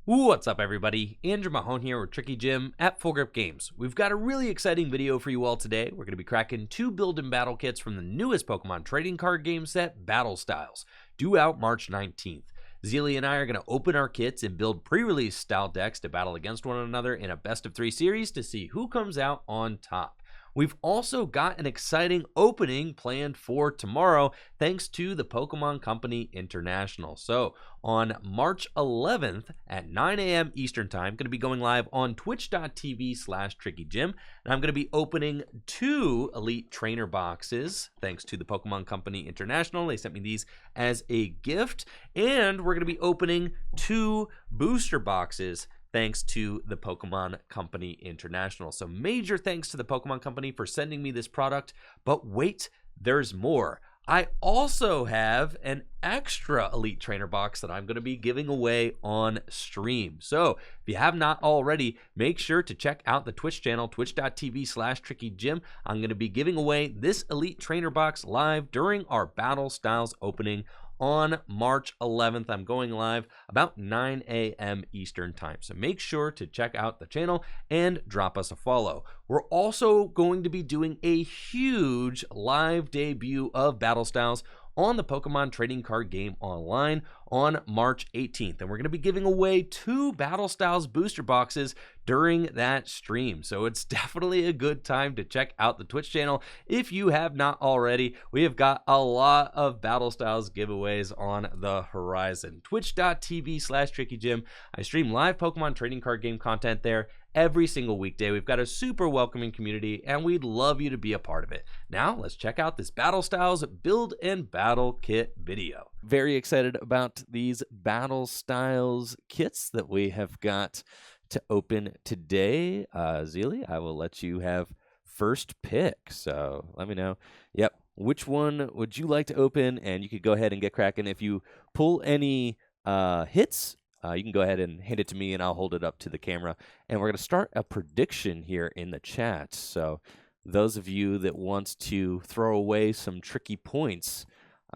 What's up, everybody? Andrew Mahone here with Tricky Jim at Full Grip Games. We've got a really exciting video for you all today. We're going to be cracking 2 build and battle kits from the newest Pokemon trading card game set, Battle Styles, due out March 19th. Zelie and I are going to open our kits and build pre-release style decks to battle against one another in a best of 3 series to see who comes out on top. We've also got an exciting opening planned for tomorrow thanks to the Pokemon Company International. So on March 11th at 9 a.m. Eastern Time, going to be going live on twitch.tv/TrickyJim, and I'm going to be opening 2 Elite Trainer boxes thanks to the Pokemon Company International. They sent me these as a gift, and we're going to be opening 2 booster boxes thanks to the Pokemon Company International. So major thanks to the Pokemon Company for sending me this product. But wait, there's more. I also have an extra Elite Trainer box that I'm going to be giving away on stream. So if you have not already, make sure to check out the Twitch channel, twitch.tv/TrickyJim. I'm going to be giving away this Elite Trainer box live during our Battle Styles opening on March 11th. I'm going live about 9 a.m. Eastern Time. So make sure to check out the channel and drop us a follow. We're also going to be doing a huge live debut of Battle Styles on the Pokemon Trading Card Game Online on March 18th. And we're going to be giving away 2 Battle Styles booster boxes during that stream. So it's definitely a good time to check out the Twitch channel if you have not already. We have got a lot of Battle Styles giveaways on the horizon. Twitch.tv/TrickyJim. I stream live Pokemon Trading Card Game content there every single weekday. We've got a super welcoming community, and we'd love you to be a part of it. Now, let's check out this Battle Styles Build and Battle Kit video. Very excited about these Battle Styles kits that we have got to open today. Zelie, I will let you have first pick, so let me know. Yep, which one would you like to open? And you could go ahead and get cracking. If you pull any hits, you can go ahead and hand it to me, and I'll hold it up to the camera. And we're going to start a prediction here in the chat. So those of you that want to throw away some tricky points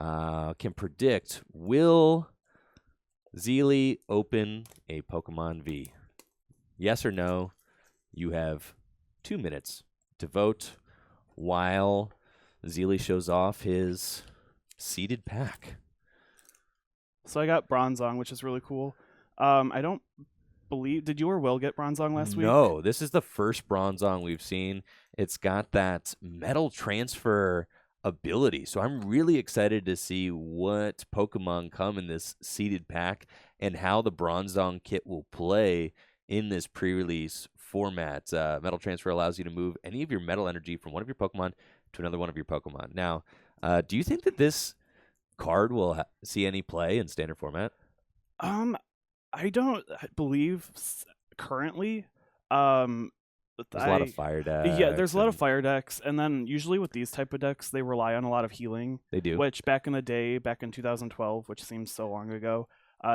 can predict, will Zelie open a Pokemon V? Yes or no? You have 2 minutes to vote while Zelie shows off his seeded pack. So I got Bronzong, which is really cool. I don't believe, did you or Will get Bronzong last week? No, this is the first Bronzong we've seen. It's got that metal transfer ability. So I'm really excited to see what Pokemon come in this seeded pack and how the Bronzong kit will play in this pre-release format. Metal transfer allows you to move any of your metal energy from one of your Pokemon to another one of your Pokemon. Now, do you think that this card will see any play in standard format? I don't believe currently. There's a lot of fire decks. Yeah, there's a lot of fire decks, and then usually with these type of decks, they rely on a lot of healing. They do. Which back in the day, back in 2012, which seems so long ago,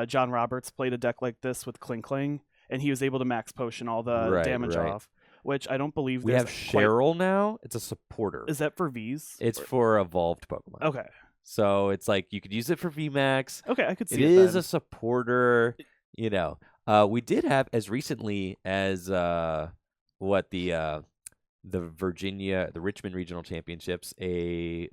John Roberts played a deck like this with Klinkling, and he was able to max potion all the damage off. Which I don't believe we have Cheryl now. It's a supporter. Is that for Vs? It's for evolved Pokemon. Okay. So it's like you could use it for VMAX. Okay, I could see it. It is a supporter. You know, we did have as recently as the Richmond Regional Championships, Guardian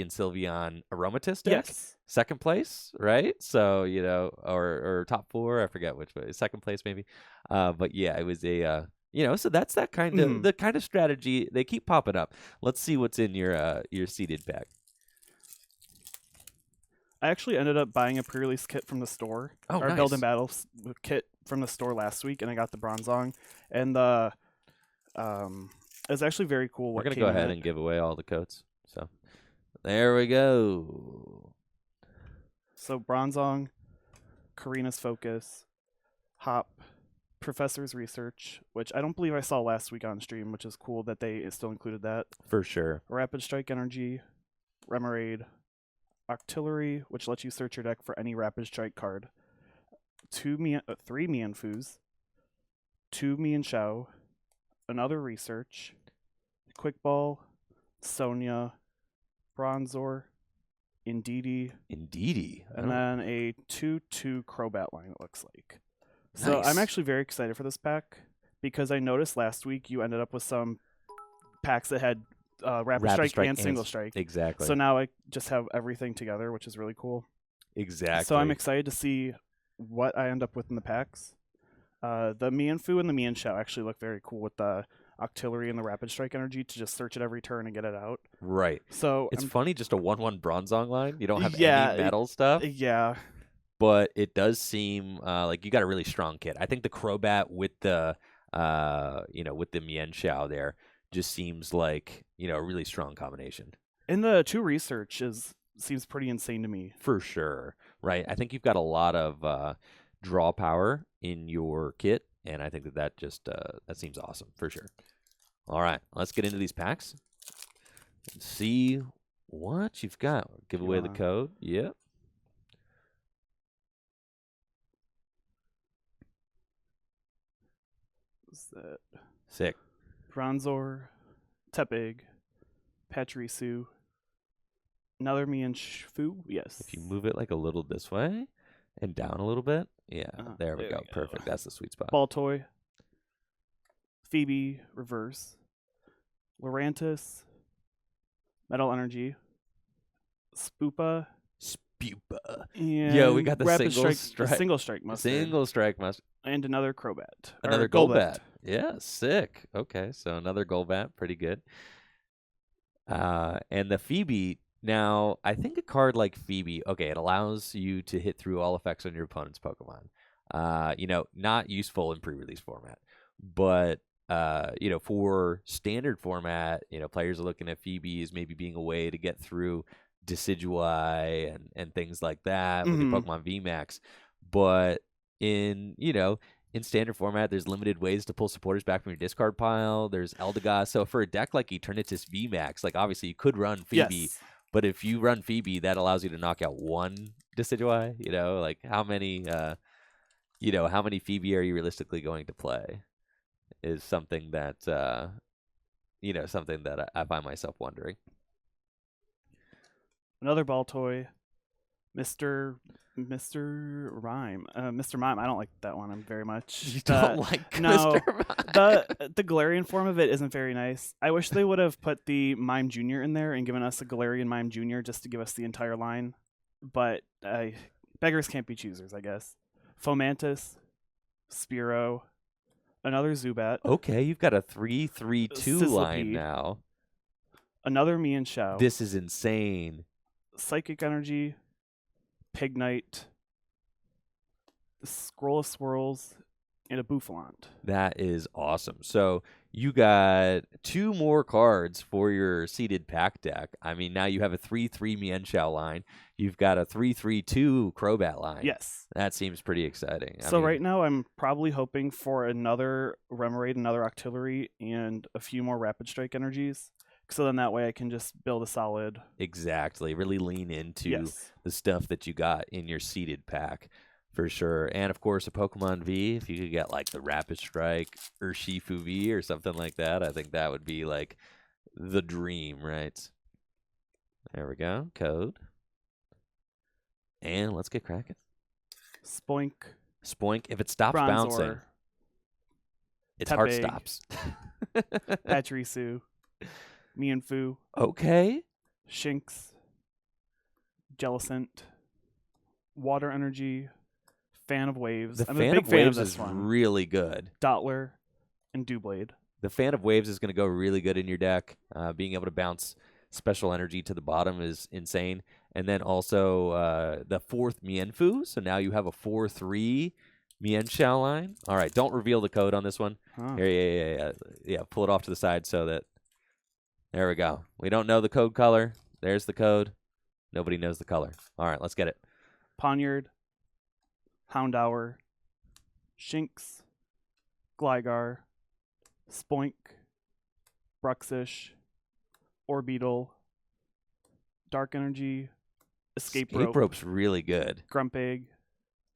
Sylveon Aromatisse deck. Yes. Second place, right? So, you know, or top 4, I forget which way. Second place maybe. But yeah, it was a so that's that kind of the kind of strategy. They keep popping up. Let's see what's in your seeded pack. I actually ended up buying a pre-release kit from the store. Oh, our nice. Build and Battle kit from the store last week, and I got the Bronzong. And the it's actually very cool. We're gonna go ahead and give away all the codes. So there we go. So Bronzong, Karina's Focus, Hop, Professor's Research, which I don't believe I saw last week on stream, which is cool that they still included that. For sure. Rapid Strike Energy, Remoraid, Octillery, which lets you search your deck for any Rapid Strike card. 3 Mianfus, 2 Mienshao, another Research, Quick Ball, Sonia, Bronzor, Indeedee, Indeedee. and then a 2/2 Crobat line, it looks like. So Nice. I'm actually very excited for this pack because I noticed last week you ended up with some packs that had Rapid Strike and Single Strike. Exactly. So now I just have everything together, which is really cool. Exactly. So I'm excited to see what I end up with in the packs. The Mienfoo and the Mienshao actually look very cool with the Octillery and the Rapid Strike energy to just search it every turn and get it out. Right. So It's funny, just a 1/1 Bronzong line. You don't have Yeah, any metal stuff, yeah, but it does seem like you got a really strong kit. I think the Crobat with the with the Mienshao there just seems like, a really strong combination. and the 2 research seems pretty insane to me. For sure. Right. I think you've got a lot of draw power in your kit, and I think that just that seems awesome for sure. All right, let's get into these packs and see what you've got. Give away the code. Yep. What's that? Sick. Bronzor, Tepig, Pachirisu, another Mienfoo. Yes. If you move it like a little this way and down a little bit, yeah, there we go. Perfect. That's the sweet spot. Baltoy, Phoebe, Reverse, Lurantis, Metal Energy, Spoopa, and Yo, we got the Rapid single Strike, the Single Strike Mustard, Single Strike mustard. and another Crobat. Another or Golbat. Yeah, sick. Okay, so another Golbat. Pretty good. And the Phoebe. Now, I think a card like Phoebe, okay, it allows you to hit through all effects on your opponent's Pokemon. Not useful in pre-release format. But, for standard format, players are looking at Phoebe as maybe being a way to get through Decidueye and things like that with your Pokemon VMAX. But in standard format, there's limited ways to pull supporters back from your discard pile. There's Eldegoss. So for a deck like Eternatus VMAX, like obviously you could run Phoebe. Yes. But if you run Phoebe, that allows you to knock out one Decidueye. Like how many Phoebe are you realistically going to play? Is something that I find myself wondering. Another Baltoy, Mr. Rhyme, Mr. Mime. I don't like that one very much. You don't like no, Mr. Mime? the Galarian form of it isn't very nice. I wish they would have put the Mime Jr. in there and given us a Galarian Mime Jr. just to give us the entire line. But beggars can't be choosers, I guess. Fomantis, Spearow, another Zubat. Okay, you've got a 3/3/2 Sizzlipede. line now. Another Mienshao. This is insane. Psychic Energy, Pignite, Scroll of Swirls, and a Boufflant. That is awesome. So you got 2 more cards for your seeded pack deck. I mean, now you have a 3/3 Mienshao line. You've got a 3/3/2 Crobat line. Yes. That seems pretty exciting. Right now I'm probably hoping for another Remoraid, another Octillery, and a few more Rapid Strike energies. So then that way I can just build a solid. Exactly. Really lean into the stuff that you got in your seeded pack for sure. And of course, a Pokemon V, if you could get like the Rapid Strike or Shifu V or something like that, I think that would be like the dream, right? There we go. Code. And let's get cracking. Spoink. If it stops Bronzor, bouncing, its heart Tepig, stops. Pachirisu, Mienfoo, Okay. Shinx, Jellicent, Water Energy, Fan of Waves. I'm a big fan of this one. Really good. Dottler, and Doublade. The Fan of Waves is going to go really good in your deck. Being able to bounce special energy to the bottom is insane. And then also the 4th Mienfoo. So now you have a 4/3 Mienshao line. All right, don't reveal the code on this one. Huh. Yeah, pull it off to the side so that... There we go. We don't know the code color. There's the code. Nobody knows the color. All right, let's get it. Ponyard, Houndour, Shinx, Gligar, Spoink, Bruxish, Orbeetle, Dark Energy, Escape Rope, Rope's really good. Grumpig,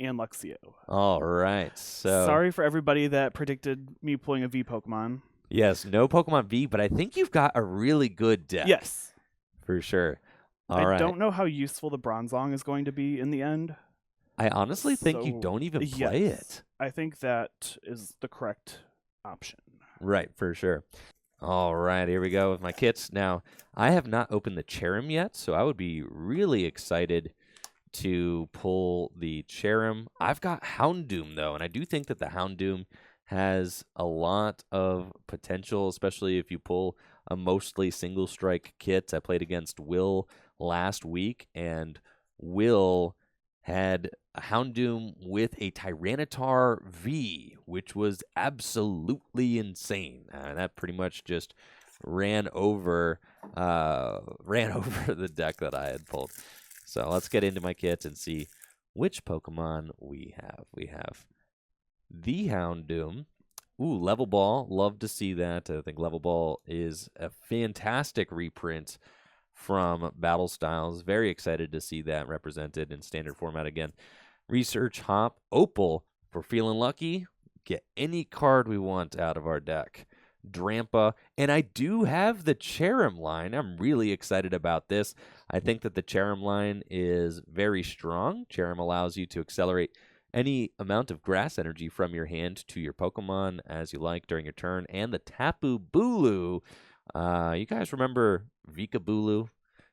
and Luxio. All right. So sorry for everybody that predicted me pulling a V Pokemon. Yes, no Pokemon V, but I think you've got a really good deck. Yes. For sure. All I right. don't know how useful the Bronzong is going to be in the end. I honestly think you So, don't even play yes, it. I think that is the correct option. Right, for sure. All right, here we go with my kits. Now, I have not opened the Cherrim yet, so I would be really excited to pull the Cherrim. I've got Houndoom, though, and I do think that the Houndoom has a lot of potential, especially if you pull a mostly single strike kit. I played against Will last week, and Will had a Houndoom with a Tyranitar V, which was absolutely insane. That pretty much just ran over the deck that I had pulled. So let's get into my kits and see which Pokemon we have. We have the Houndoom. Ooh, Level Ball. Love to see that. I think Level Ball is a fantastic reprint from Battle Styles. Very excited to see that represented in standard format again. Research Hop. Opal. If we're feeling lucky, get any card we want out of our deck. Drampa, and I do have the Cherrim line. I'm really excited about this. I think that the Cherrim line is very strong. Cherrim allows you to accelerate any amount of grass energy from your hand to your Pokemon as you like during your turn. And the Tapu Bulu. You guys remember Vika Bulu?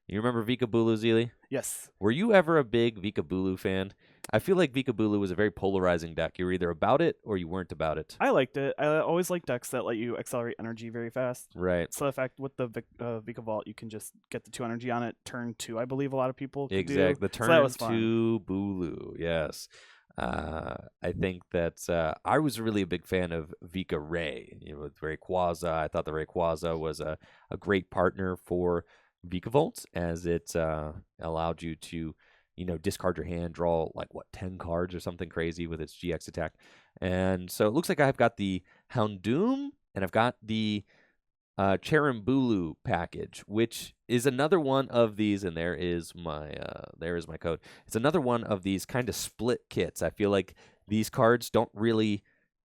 You remember Vika Bulu, Zelie? Yes. Were you ever a big Vika Bulu fan? I feel like Vika Bulu was a very polarizing deck. You were either about it or you weren't about it. I liked it. I always like decks that let you accelerate energy very fast. Right. So the fact with the Vika Vault, you can just get the 2 energy on it. Turn 2, I believe a lot of people could do. Exactly. The So that turn was fun. to Bulu. Yes. I think that I was really a big fan of Vika Ray. With Rayquaza. I thought the Rayquaza was a great partner for Vikavolt, as it allowed you to, discard your hand, draw 10 cards or something crazy with its GX attack. And so it looks like I've got the Houndoom and I've got the Cherrim package, which is another one of these, and there is my code. It's another one of these kind of split kits. I feel like these cards don't really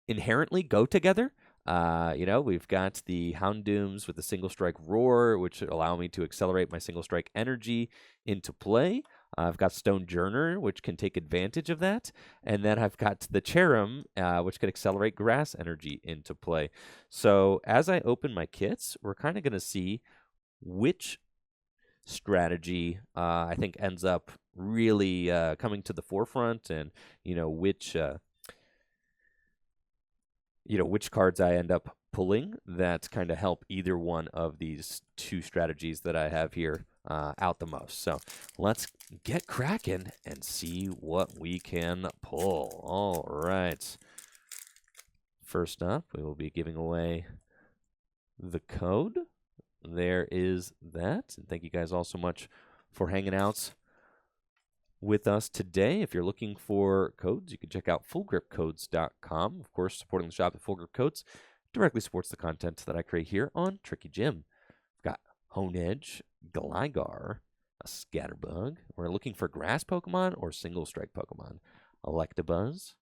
inherently go together. We've got the Houndooms with the single strike roar, which allow me to accelerate my single strike energy into play. I've got Stone Journer, which can take advantage of that. And then I've got the Cherrim, which can accelerate grass energy into play. So as I open my kits, we're kind of going to see which strategy I think ends up really coming to the forefront, and which cards I end up pulling that kind of help either one of these two strategies that I have here out the most. So let's get cracking and see what we can pull. All right. First up, we will be giving away the code. There is that. And thank you guys all so much for hanging out with us today. If you're looking for codes, you can check out fullgripcodes.com. Of course, supporting the shop at Full Grip Codes directly supports the content that I create here on Tricky Jim. We've got Honedge, Gligar, a Scatterbug. We're looking for grass Pokemon or single strike Pokemon. Electabuzz,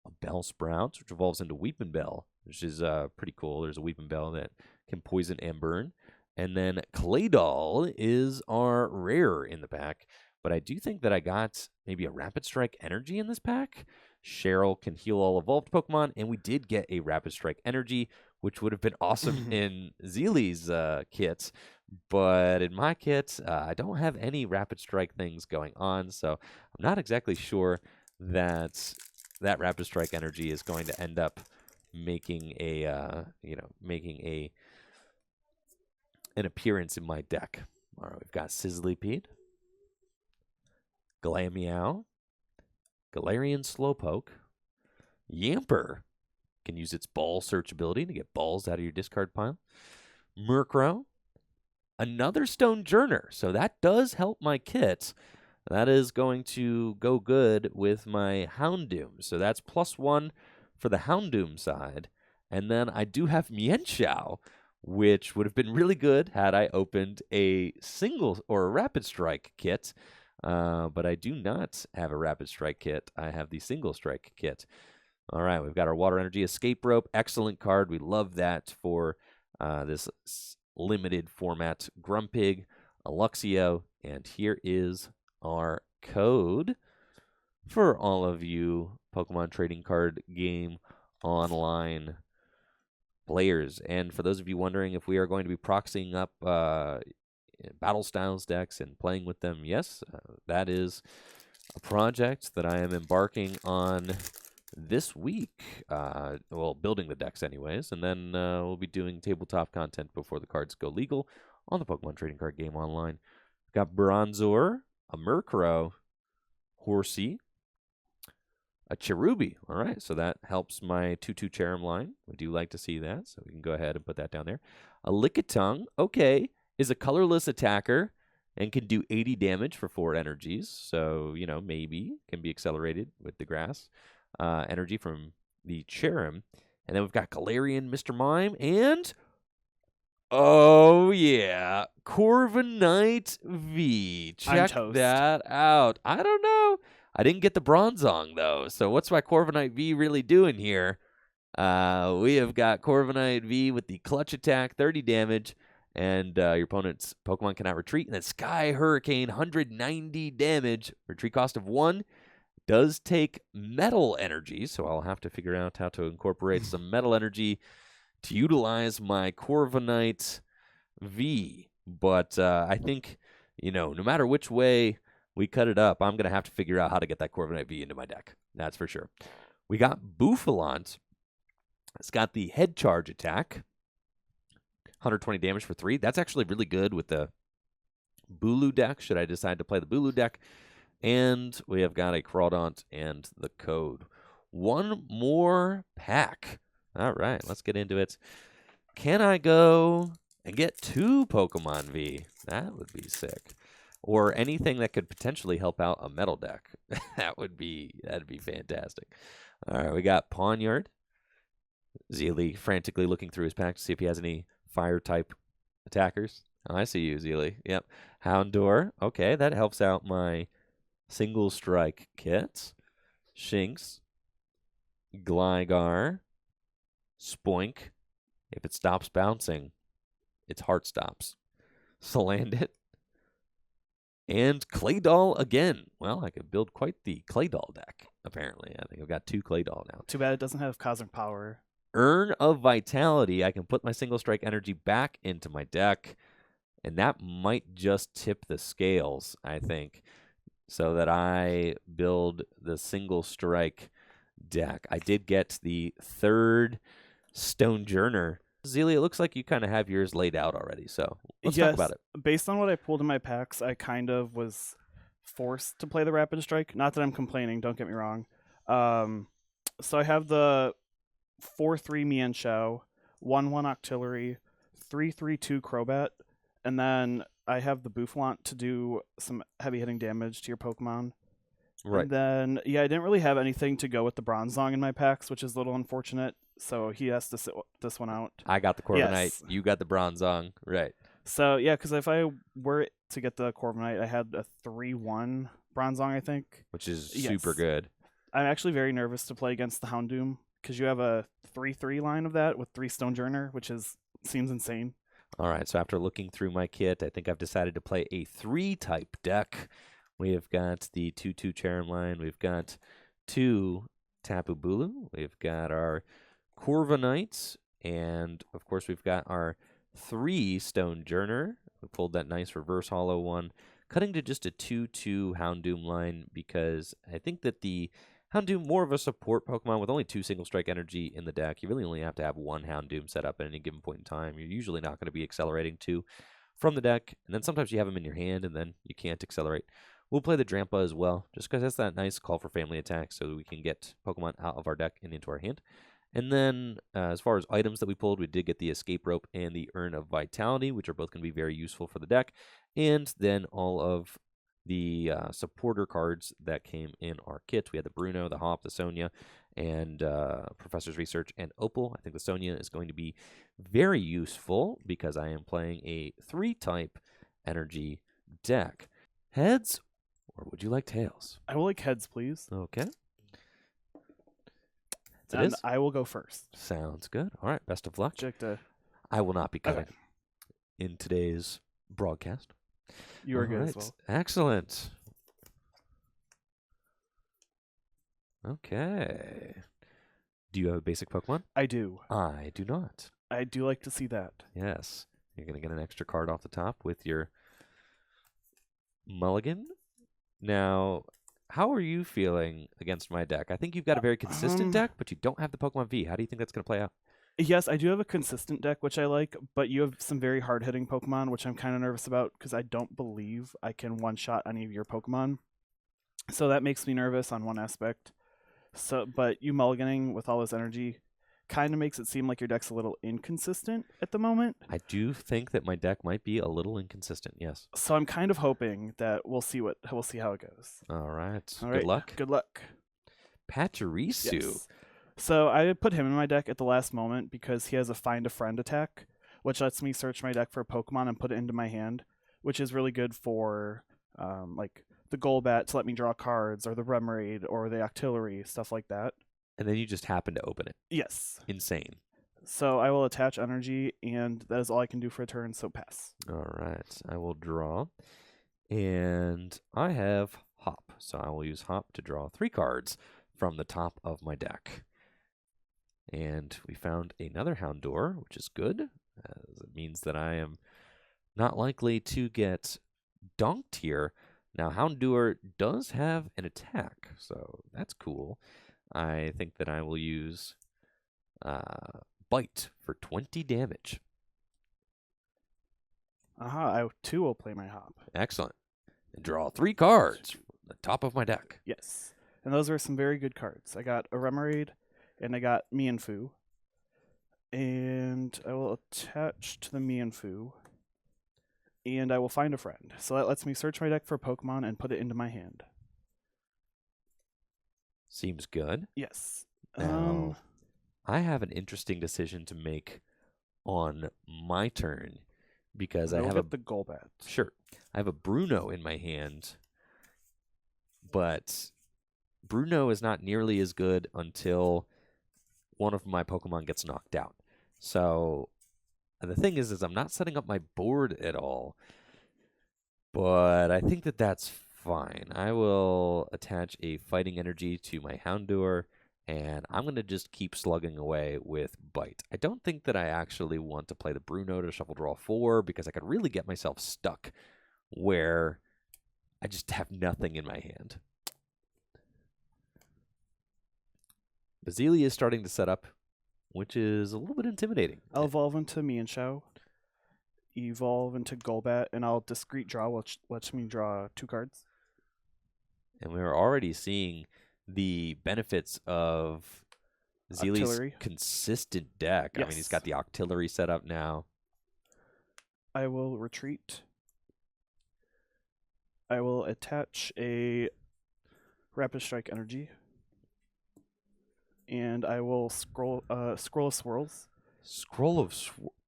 a Bellsprout, which evolves into Weepinbell, which is pretty cool. There's a Weepinbell that can poison and burn. And then Claydol is our rare in the pack. But I do think that I got maybe a Rapid Strike Energy in this pack. Cheryl can heal all evolved Pokemon, and we did get a Rapid Strike Energy, which would have been awesome in Zelie's kits. But in my kit, I don't have any Rapid Strike things going on, so I'm not exactly sure that Rapid Strike Energy is going to end up making an appearance in my deck. All right, we've got Sizzlypede, Glameow, Galarian Slowpoke, Yamper can use its ball search ability to get balls out of your discard pile, Murkrow, another Stone Journer, so that does help my kit. That is going to go good with my Houndoom, so that's +1 for the Houndoom side. And then I do have Mienshao, which would have been really good had I opened a single or a Rapid Strike kit. But I do not have a Rapid Strike kit. I have the Single Strike kit. All right, we've got our Water Energy Escape Rope. Excellent card. We love that for this limited format Grumpig. Luxio, and here is our code for all of you Pokemon trading card game online players. And for those of you wondering if we are going to be proxying up battle styles decks and playing with them, yes, that is a project that I am embarking on this week. Well, building the decks anyways, and then we'll be doing tabletop content before the cards go legal on the Pokemon trading card game online. We've got Bronzor, a Murkrow, Horsey, a Cherubi. All right, so that helps my 2/2 Cherim line. We do like to see that, so we can go ahead and put that down there. A Lickitung, okay, is a colorless attacker and can do 80 damage for 4 energies. So, you know, maybe can be accelerated with the grass energy from the Cherim. And then we've got Galarian, Mr. Mime, and oh, yeah, Corviknight V. Check that out. I don't know. I didn't get the Bronzong, though. So what's my Corviknight V really doing here? We have got Corviknight V with the clutch attack, 30 damage, and your opponent's Pokemon cannot retreat. And then Sky Hurricane, 190 damage, retreat cost of 1. Does take metal energy, so I'll have to figure out how to incorporate some metal energy to utilize my Corviknight V. But I think, you know, no matter which way we cut it up, I'm going to have to figure out how to get that Corviknight V into my deck. That's for sure. We got Bouffalont. It's got the head charge attack. 120 damage for 3. That's actually really good with the Bulu deck, should I decide to play the Bulu deck. And we have got a Crawdaunt and the code. One more pack. All right, let's get into it. Can I go and get 2 Pokemon V? That would be sick. Or anything that could potentially help out a metal deck. That'd be fantastic. All right, we got Pawniard. Zelie frantically looking through his pack to see if he has any fire-type attackers. Oh, I see you, Zelie. Yep. Houndour. Okay, that helps out my single strike kit. Shinx. Gligar. Spoink. If it stops bouncing, its heart stops. Salandit. And Claydol again. Well, I could build quite the Claydol deck, apparently. I think I've got 2 Claydol now. Too bad it doesn't have Cosmic Power. Urn of Vitality. I can put my single strike energy back into my deck, and that might just tip the scales, I think, so that I build the single strike deck. I did get the 3rd Stonejourner. Zelie, it looks like you kind of have yours laid out already, so let's talk about it. Based on what I pulled in my packs, I kind of was forced to play the Rapid Strike. Not that I'm complaining, don't get me wrong. So I have the 4/3 Mienshao, 1/1 Octillery, 3/3/2 Crobat, and then I have the Bouffalont to do some heavy hitting damage to your Pokemon. Right. And then, yeah, I didn't really have anything to go with the Bronzong in my packs, which is a little unfortunate. So he has to sit this one out. I got the Corviknight. Yes. You got the Bronzong. Right. So, yeah, because if I were to get the Corviknight, I had a 3/1 Bronzong, I think. Which is super good. I'm actually very nervous to play against the Houndoom because you have a 3/3 line of that with 3 Stonejourner, which seems insane. All right, so after looking through my kit, I think I've decided to play a 3-type deck. We have got the 2/2 Cherim line. We've got 2 Tapu Bulu. We've got our Corviknight. And, of course, we've got our 3 Stonejourner. We pulled that nice reverse hollow one. Cutting to just a 2/2 Houndoom line because I think that the Houndoom, more of a support Pokemon with only 2 single strike energy in the deck. You really only have to have 1 Houndoom set up at any given point in time. You're usually not going to be accelerating 2 from the deck. And then sometimes you have them in your hand and then you can't accelerate. We'll play the Drampa as well, just because that's that nice call for family attack so that we can get Pokemon out of our deck and into our hand. And then as far as items that we pulled, we did get the Escape Rope and the Urn of Vitality, which are both going to be very useful for the deck. And then all of the supporter cards that came in our kit. We had the Bruno, the Hop, the Sonia, and Professor's Research, and Opal. I think the Sonia is going to be very useful because I am playing a 3-type energy deck. Heads, or would you like tails? I will like heads, please. Okay. And I will go first. Sounds good. All right, best of luck. Jicta. I will not be cutting in today's broadcast. You are All good right. as well. Excellent. Okay. Do you have a basic Pokemon? I do. I do not. I do like to see that. Yes. You're going to get an extra card off the top with your mulligan. Now, how are you feeling against my deck? I think you've got a very consistent deck, but you don't have the Pokemon V. How do you think that's going to play out? Yes, I do have a consistent deck, which I like, but you have some very hard-hitting Pokemon, which I'm kind of nervous about because I don't believe I can one-shot any of your Pokemon. So that makes me nervous on one aspect. But you mulliganing with all this energy kind of makes it seem like your deck's a little inconsistent at the moment. I do think that my deck might be a little inconsistent, yes. So I'm kind of hoping that we'll see how it goes. All right. All Good right. luck. Good luck. Pachirisu. Yes. So I put him in my deck at the last moment because he has a Find a Friend attack, which lets me search my deck for a Pokemon and put it into my hand, which is really good for like the Golbat to let me draw cards, or the Remoraid, or the Octillery, stuff like that. And then you just happen to open it. Yes. Insane. So I will attach energy, and that is all I can do for a turn, so pass. All right. I will draw. And I have Hop. So I will use Hop to draw 3 cards from the top of my deck. And we found another Houndour, which is good. As it means that I am not likely to get donked here. Now, Houndour does have an attack, so that's cool. I think that I will use Bite for 20 damage. I too will play my Hop. Excellent. And draw 3 cards from the top of my deck. Yes. And those are some very good cards. I got a Remoraid, and I got Mienfoo. And I will attach to the Mienfoo, and I will find a friend. So that lets me search my deck for a Pokemon and put it into my hand. Seems good. Yes. Now, I have an interesting decision to make on my turn because I have the Golbat. Sure. I have a Bruno in my hand, but Bruno is not nearly as good until one of my Pokemon gets knocked out. So the thing is I'm not setting up my board at all, but I think that that's fine. I will attach a Fighting Energy to my Houndour, and I'm going to just keep slugging away with Bite. I don't think that I actually want to play the Bruno to shuffle draw 4 because I could really get myself stuck where I just have nothing in my hand. But Zelie is starting to set up, which is a little bit intimidating. I'll evolve into Mienshao, evolve into Golbat, and I'll discreet draw, which lets me draw 2 cards. And we're already seeing the benefits of Zelie's Octillery. consistent deck. Yes. I mean, he's got the Octillery set up now. I will retreat. I will attach a Rapid Strike Energy. And I will Scroll of Swirls. Scroll of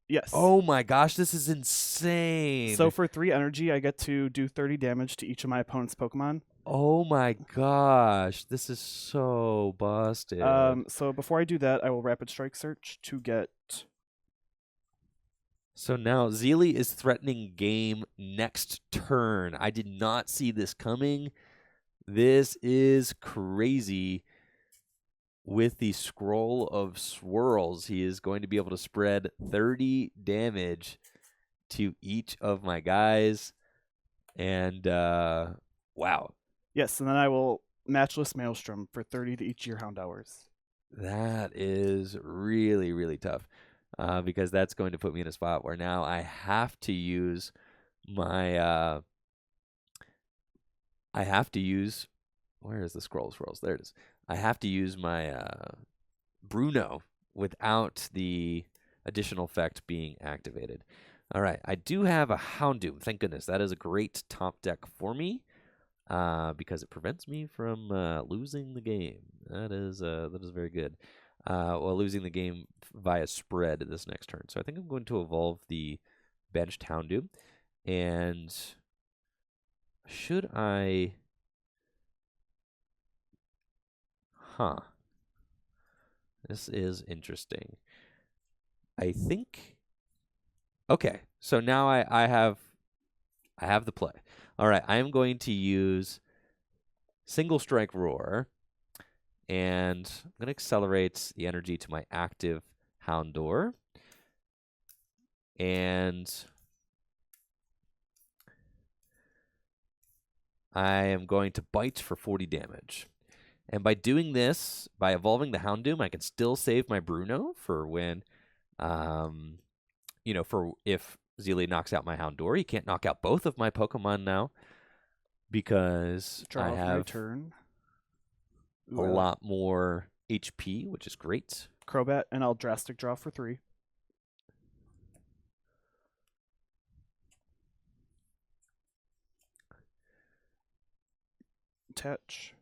Yes. Oh my gosh, this is insane. So for 3 energy, I get to do 30 damage to each of my opponent's Pokemon. Oh my gosh, this is so busted. So before I do that, I will Rapid Strike Search to get... So now Zelie is threatening game next turn. I did not see this coming. This is crazy. With the Scroll of Swirls, he is going to be able to spread 30 damage to each of my guys. And, wow. Yes, and then I will Matchless Maelstrom for 30 to each of your Houndours. That is really, really tough. Because that's going to put me in a spot where now I have to use my... Where is the Scroll of Swirls? There it is. I have to use my Bruno without the additional effect being activated. All right, I do have a Houndoom. Thank goodness. That is a great top deck for me because it prevents me from losing the game. That is very good. Well, losing the game via spread this next turn. So I think I'm going to evolve the benched Houndoom. And should I... This is interesting. I think... Okay, so now I have I have the play. All right, I am going to use Single Strike Roar, and I'm going to accelerate the energy to my active Houndour. And I am going to bite for 40 damage. And by doing this, by evolving the Houndoom, I can still save my Bruno for when, for if Zelie knocks out my Houndour. He can't knock out both of my Pokemon now because Draw I off my have turn. a lot more HP, which is great. Crobat, and I'll drastic draw for 3. Attach.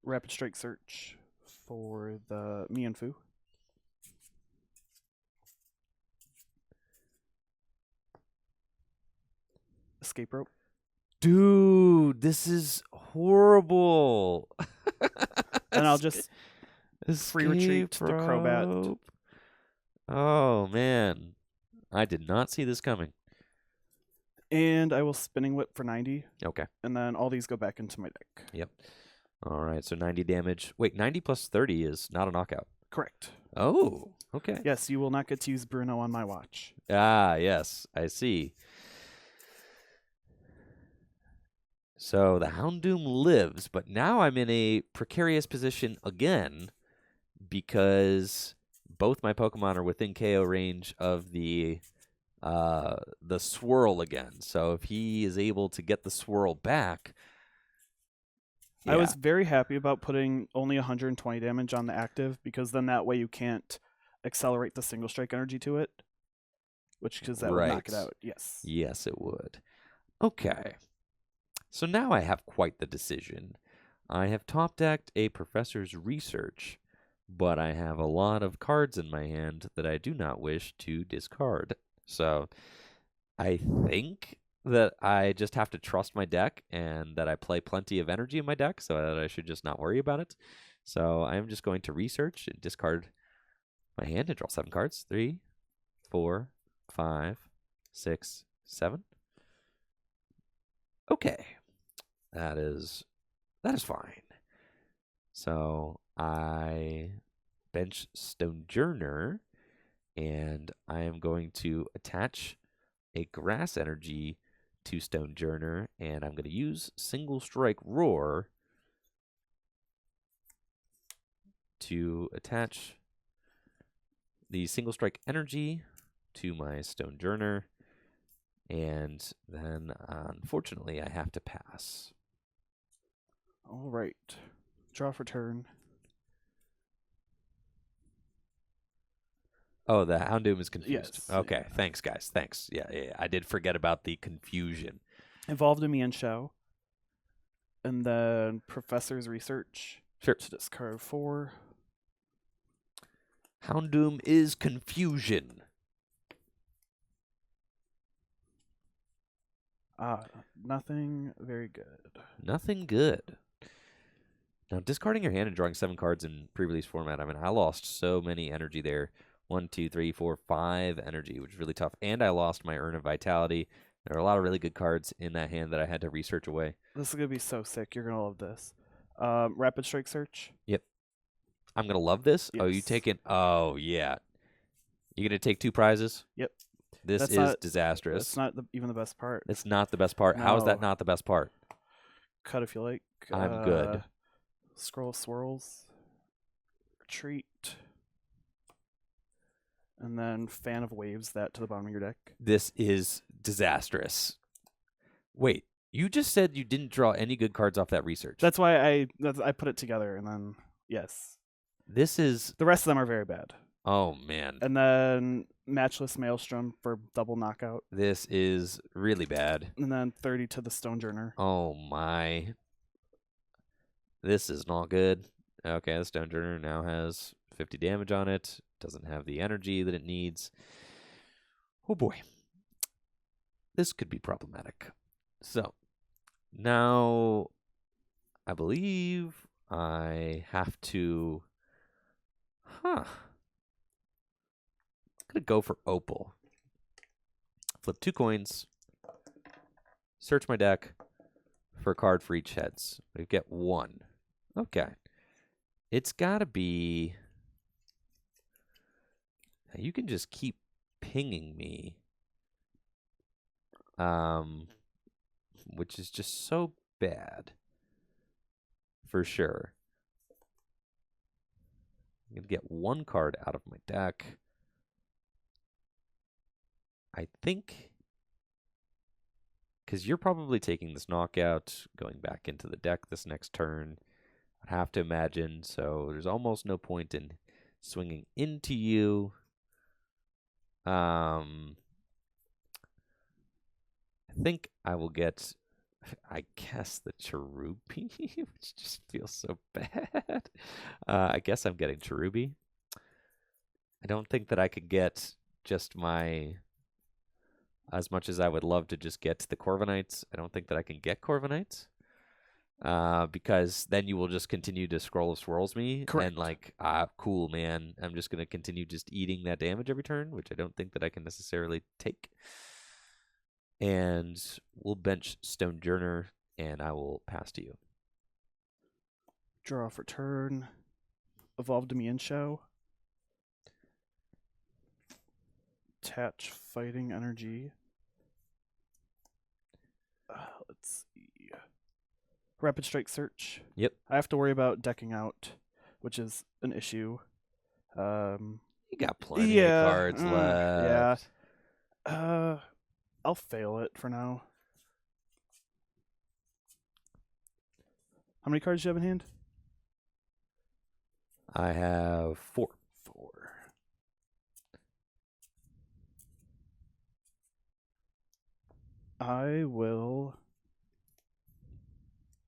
Rapid Strike Search for the Mienfoo. Escape Rope. Dude, this is horrible. And I'll just free retreat the Crobat. Rope. Oh, man. I did not see this coming. And I will Spinning Whip for 90. Okay. And then all these go back into my deck. Yep. All right, so 90 damage. Wait, 90 plus 30 is not a knockout. Correct. Oh, okay. Yes, you will not get to use Bruno on my watch. Ah, yes, I see. So the Houndoom lives, but now I'm in a precarious position again because both my Pokemon are within KO range of the swirl again. So if he is able to get the swirl back, I was very happy about putting only 120 damage on the active because then that way you can't accelerate the single strike energy to it, because that would knock it out. Yes. Yes, it would. Okay. So now I have quite the decision. I have top decked a Professor's Research, but I have a lot of cards in my hand that I do not wish to discard. So I think that I just have to trust my deck and that I play plenty of energy in my deck so that I should just not worry about it. So I'm just going to research and discard my hand and draw 7 cards. 3, 4, 5, 6, 7. Okay. That is fine. So I bench Stonejourner, and I am going to attach a Grass Energy to Stonejourner, and I'm going to use Single Strike Roar to attach the Single Strike Energy to my Stonejourner, and then unfortunately I have to pass. All right. Draw for turn. Oh, the Houndoom is confused. Yes. Okay, thanks, guys. Thanks. Yeah, I did forget about the confusion. Evolved a Mienshao. And then Professor's Research. Sure. To discard 4. Houndoom is confusion. Nothing very good. Nothing good. Now, discarding your hand and drawing 7 cards in pre-release format, I mean, I lost so many energy there. 1, 2, 3, 4, 5 energy, which is really tough. And I lost my Urn of Vitality. There are a lot of really good cards in that hand that I had to research away. This is going to be so sick. You're going to love this. Rapid Strike Search. Yep. I'm going to love this? Yes. Oh, you taking... Oh, yeah. You going to take 2 prizes? Yep. This is disastrous. That's not even the best part. It's not the best part. No. How is that not the best part? Cut if you like. I'm good. Scroll Swirls. Retreat. And then Fan of Waves that to the bottom of your deck. This is disastrous. Wait, you just said you didn't draw any good cards off that research. That's why I put it together, and then, yes. This is... The rest of them are very bad. Oh, man. And then Matchless Maelstrom for double knockout. This is really bad. And then 30 to the Stonejourner. Oh, my. This is not good. Okay, the Stonejourner now has 50 damage on it. Doesn't have the energy that it needs. Oh, boy. This could be problematic. So, now I believe I have to... I'm going to go for Opal. flip 2 coins, search my deck for a card for each heads. We get 1. Okay. It's got to be... You can just keep pinging me. Which is just so bad. For sure. I'm going to get 1 card out of my deck. I think... Because you're probably taking this knockout, going back into the deck this next turn. I'd have to imagine. So there's almost no point in swinging into you. I think I will get, I guess, the Cherubi, which just feels so bad. I guess I'm getting Cherubi. I don't think that I could get just my, as much as I would love to just get the Corviknights, I don't think that I can get Corviknights. Because then you will just continue to Scroll of Swirls me. Correct. And like, cool, man. I'm just going to continue just eating that damage every turn, which I don't think that I can necessarily take. And we'll bench Stonejourner, and I will pass to you. Draw for turn. Evolve to Mienshao. Attach Fighting Energy. Let's see. Rapid Strike Search. Yep. I have to worry about decking out, which is an issue. You got plenty of cards left. Yeah. I'll fail it for now. How many cards do you have in hand? I have 4. 4. I will...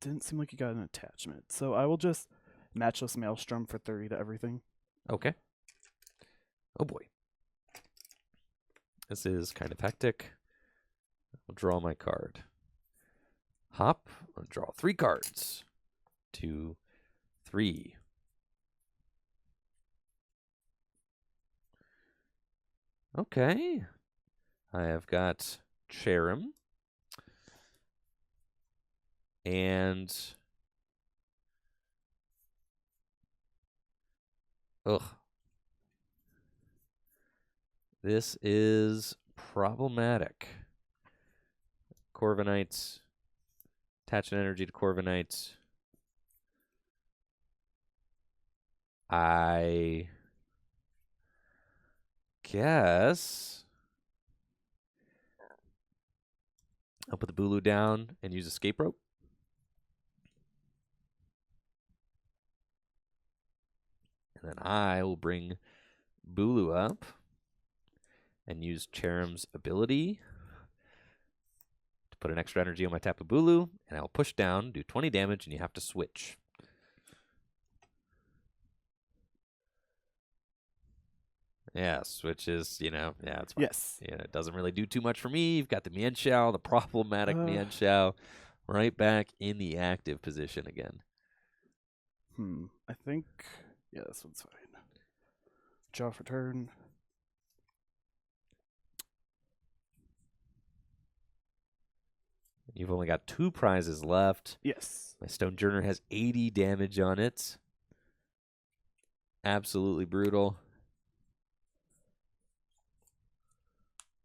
Didn't seem like you got an attachment. So I will just Matchless Maelstrom for 30 to everything. Okay. Oh boy. This is kind of hectic. I'll draw my card. Hop. I'll draw 3 cards. 2, 3. Okay. I have got Cherrim. And... Ugh. This is problematic. Corviknights. Attach an energy to Corviknights. I guess I'll put the Bulu down and use Escape Rope. And then I will bring Bulu up and use Cherrim's ability to put an extra energy on my Tapu Bulu, and I'll push down, do 20 damage, and you have to switch. Yes, which is, yeah, it's fine. Yes. Yeah, it doesn't really do too much for me. You've got the Mienshao, the problematic Mienshao, right back in the active position again. I think, yeah, this one's fine. Draw for turn. You've only got 2 prizes left. Yes. My Stonejourner has 80 damage on it. Absolutely brutal.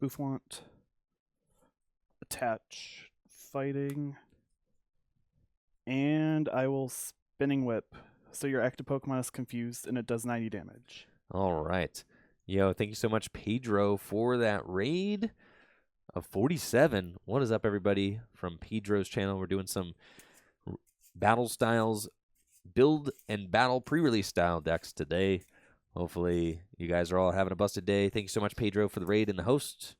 Bouffant. Attach Fighting. And I will Spinning Whip. So your active Pokemon is confused and it does 90 damage. All right. Yo, thank you so much, Pedro, for that raid of 47. What is up, everybody, from Pedro's channel? We're doing some battle styles, build and battle pre-release style decks today. Hopefully, you guys are all having a busted day. Thank you so much, Pedro, for the raid and the host.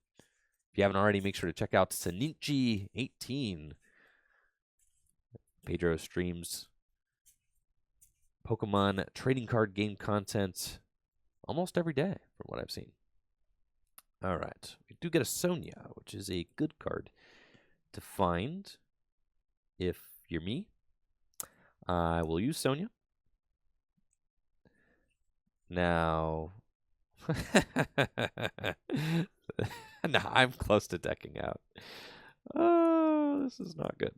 If you haven't already, make sure to check out Saninchi18. Pedro streams Pokemon trading card game content almost every day, from what I've seen. All right. We do get a Sonia, which is a good card to find if you're me. I will use Sonia. Now, No, I'm close to decking out. Oh, this is not good.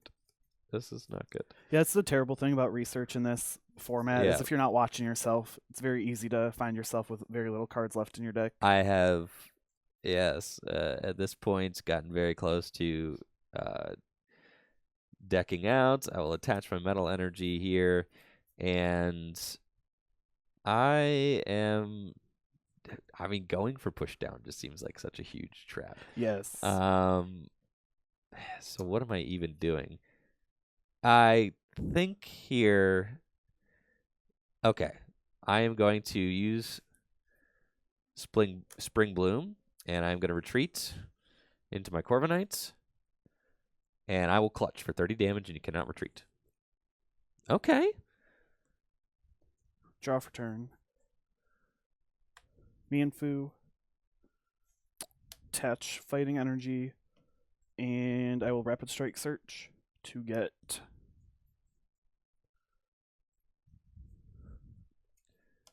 This is not good. Yeah, it's the terrible thing about research in this format Yeah. is if you're not watching yourself, it's very easy to find yourself with very little cards left in your deck. I have, yes, at this point, gotten very close to decking out. I will attach my metal energy here, and I mean, going for push down just seems like such a huge trap. Yes. So what am I even doing? I think here, okay, I am going to use Spring Bloom, and I'm going to retreat into my Corviknights, and I will clutch for 30 damage, and you cannot retreat. Okay. Draw for turn. Mienfoo. Attach fighting energy. And I will Rapid Strike search to get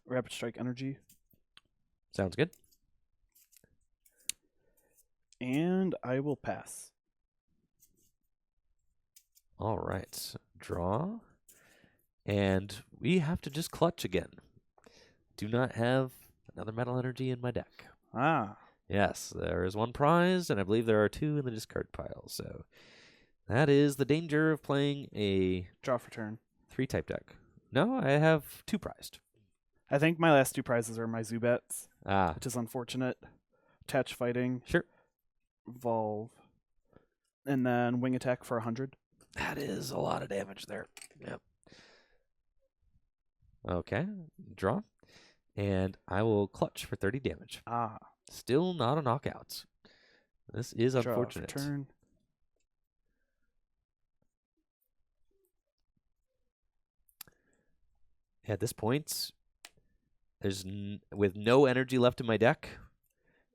Rapid Strike energy. Sounds good. And I will pass. All right. Draw. And we have to just clutch again. Do not have another metal energy in my deck. Ah. Yes, there is one prize, and I believe there are 2 in the discard pile. So that is the danger of playing a Draw for turn. 3-type deck. No, I have 2 prized. I think my last 2 prizes are my Zubats, Ah, which is unfortunate. Attach fighting. sure. Volve. And then wing attack for 100. That is a lot of damage there. Yep. Okay, draw. And I will clutch for 30 damage. Ah. Still not a knockout. This is Draw for unfortunate. turn. At this point, there's with no energy left in my deck,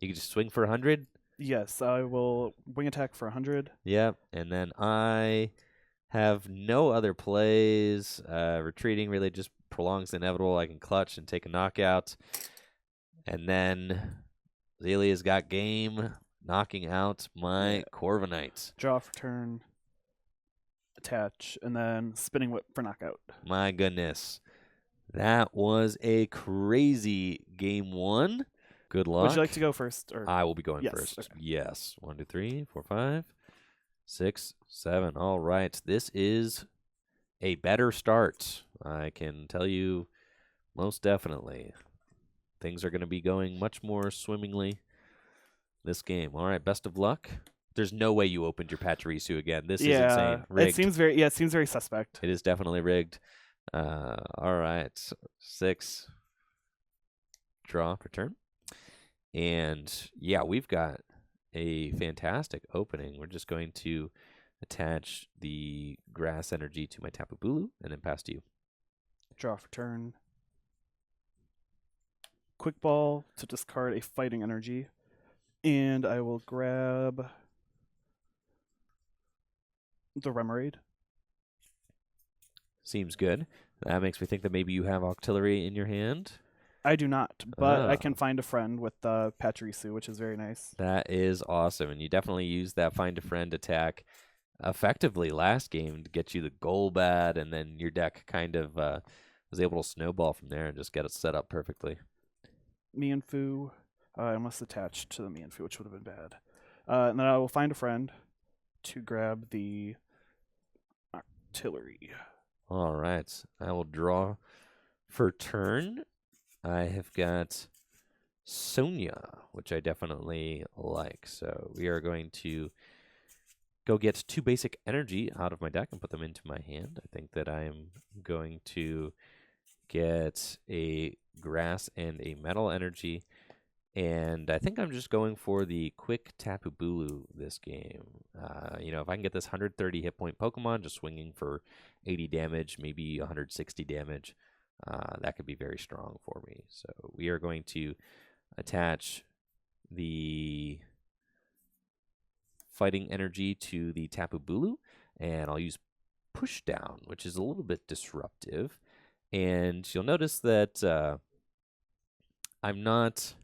you can just swing for 100. Yes, I will wing attack for 100. Yep, and then I have no other plays. Retreating really just prolongs the inevitable. I can clutch and take a knockout. And then Zelie has got game, knocking out my Corviknight. Draw for turn. Attach, and then spinning whip for knockout. My goodness. That was a crazy game 1. Good luck. Would you like to go first? Or I will be going Yes, first. okay. Yes. 1, 2, 3, 4, 5, 6, 7. All right. This is a better start. I can tell you most definitely. Things are going to be going much more swimmingly this game. All right. Best of luck. There's no way you opened your Pachirisu again. This is insane. Rigged. It seems very suspect. It is definitely rigged. All right. 6. Draw for turn. And yeah, we've got a fantastic opening. We're just going to attach the grass energy to my Tapu Bulu and then pass to you. Draw for turn. Quick ball to discard a fighting energy. And I will grab the Remoraid. Seems good. That makes me think that maybe you have Octillery in your hand. I do not, but I Ah. can find a friend with the Pachirisu, which is very nice. That is awesome. And you definitely used that Find a Friend attack effectively last game to get you the Golbat, and then your deck kind of was able to snowball from there and just get it set up perfectly. Mienfoo. I must attach to the Mienfoo, which would have been bad. And then I will find a friend to grab the Octillery. All right. I will draw for turn. I have got Sonia, which I definitely like. So we are going to go get 2 basic energy out of my deck and put them into my hand. I think that I'm going to get a grass and a metal energy. And I think I'm just going for the quick Tapu Bulu this game. If I can get this 130 hit point Pokemon just swinging for 80 damage, maybe 160 damage, that could be very strong for me. So we are going to attach the fighting energy to the Tapu Bulu, and I'll use Push Down, which is a little bit disruptive. And you'll notice that I'm not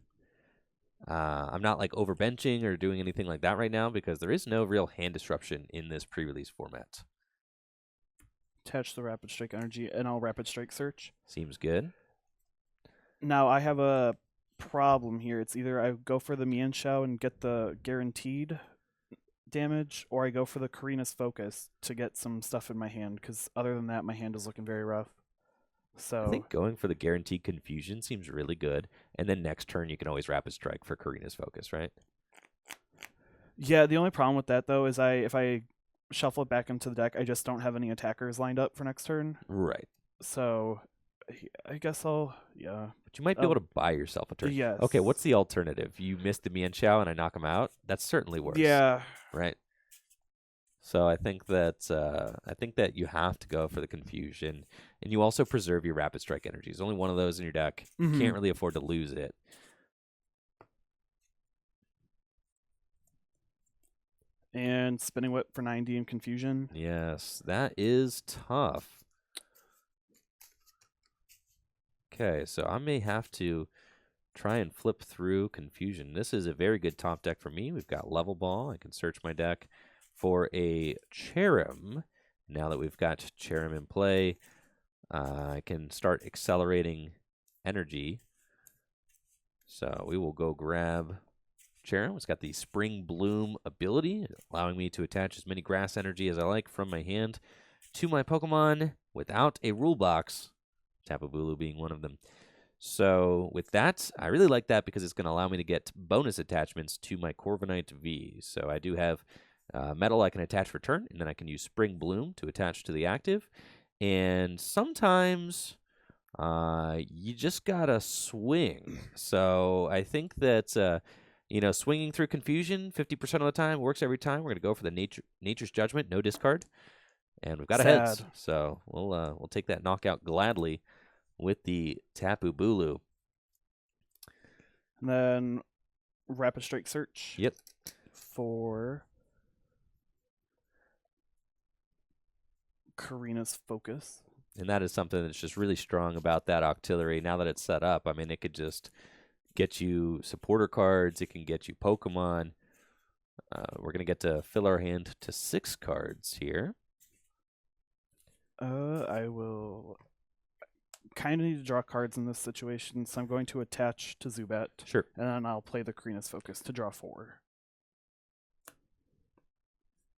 I'm not like overbenching or doing anything like that right now because there is no real hand disruption in this pre-release format. Attach the Rapid Strike energy, and I'll Rapid Strike search. Seems good. Now I have a problem here. It's either I go for the Mienshao and get the guaranteed damage, or I go for the Karina's Focus to get some stuff in my hand, because other than that, my hand is looking very rough. So I think going for the guaranteed confusion seems really good. And then next turn, you can always Rapid Strike for Karina's Focus, right? yeah, the only problem with that, though, is if I shuffle it back into the deck, I just don't have any attackers lined up for next turn. Right. So I guess yeah. But you might be able to buy yourself a turn. Yes. Okay, what's the alternative? You miss the Mienshao and I knock him out? That's certainly worse. Yeah. Right. So I think that you have to go for the confusion, and you also preserve your Rapid Strike energy. There's only one of those in your deck. You can't really afford to lose it. And Spinning Whip for 90 and confusion. Yes, that is tough. Okay, so I may have to try and flip through confusion. This is a very good top deck for me. We've got Level Ball. I can search my deck for a Cherrim. Now that we've got Cherrim in play, I can start accelerating energy. So we will go grab Cherrim. It's got the Spring Bloom ability, allowing me to attach as many grass energy as I like from my hand to my Pokemon without a rule box, Tapu Bulu being one of them. So with that, I really like that because it's going to allow me to get bonus attachments to my Corviknight V. So I do have metal I can attach for turn, and then I can use Spring Bloom to attach to the active. And sometimes you just got to swing. So I think that, swinging through confusion 50% of the time works every time. We're going to go for the Nature's Judgment, no discard. And we've got a heads. So we'll take that knockout gladly with the Tapu Bulu. And then Rapid Strike search. Yep. For Karina's Focus. And that is something that's just really strong about that Octillery. Now that it's set up, I mean, it could just get you supporter cards. It can get you Pokemon. We're going to get to fill our hand to 6 cards here. I will kind of need to draw cards in this situation, so I'm going to attach to Zubat. Sure. And then I'll play the Karina's Focus to draw 4.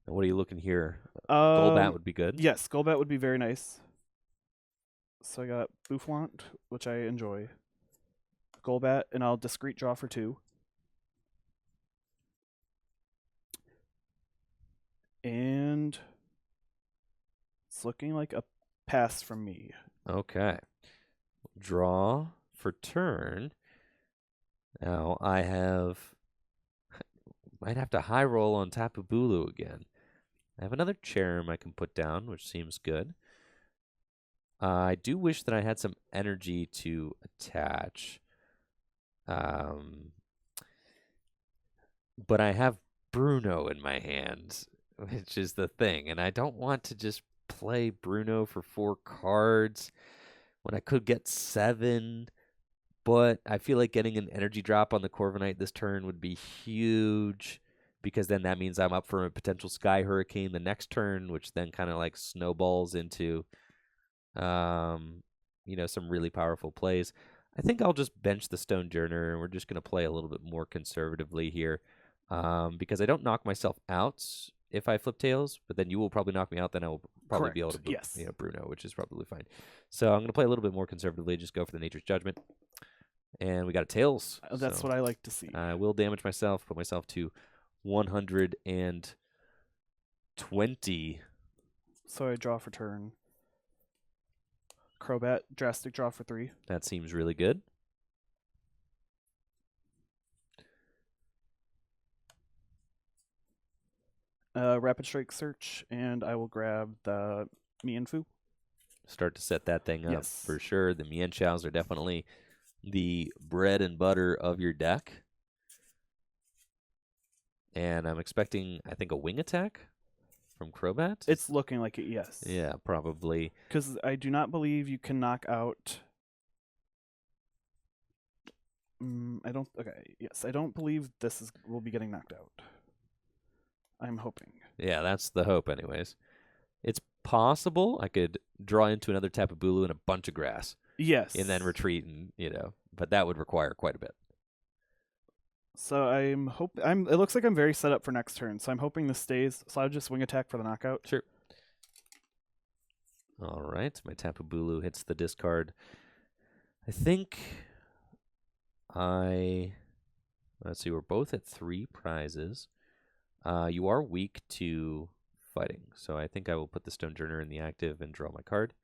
And what are you looking here? Golbat would be good. Yes, Golbat would be very nice. So I got Boufflant, which I enjoy. Golbat, and I'll discreet draw for 2. And it's looking like a pass from me. Okay. Draw for turn. Now I might have to high roll on Tapu Bulu again. I have another Cherrim I can put down, which seems good. I do wish that I had some energy to attach. But I have Bruno in my hand, which is the thing. And I don't want to just play Bruno for 4 cards when I could get 7. But I feel like getting an energy drop on the Corviknight this turn would be huge, because then that means I'm up for a potential Sky Hurricane the next turn, which then kind of like snowballs into some really powerful plays. I think I'll just bench the Stonejourner, and we're just going to play a little bit more conservatively here, because I don't knock myself out if I flip tails, but then you will probably knock me out. Then I will probably be able to Bruno, which is probably fine. So I'm going to play a little bit more conservatively, just go for the Nature's Judgment. And we got a tails. That's what I like to see. I will damage myself, put myself to 120. So I draw for turn. Crobat, drastic draw for 3. That seems really good. Rapid Strike search, and I will grab the Mienfoo. Start to set that thing up for sure. The Mienshaos are definitely the bread and butter of your deck. And I'm expecting, I think, a wing attack from Crobat. It's looking like it, yes. Yeah, probably. Because I do not believe you can knock out I don't. Okay. Yes, I don't believe will be getting knocked out. I'm hoping. Yeah, that's the hope, anyways. It's possible I could draw into another Tapu Bulu and a bunch of grass, Yes. and then retreat, but that would require quite a bit. So I'm It looks like I'm very set up for next turn. So I'm hoping this stays. So I'll just wing attack for the knockout. Sure. All right, my Tapu Bulu hits the discard. I think let's see, we're both at 3 prizes. You are weak to fighting, so I think I will put the Stonejourner in the active and draw my card.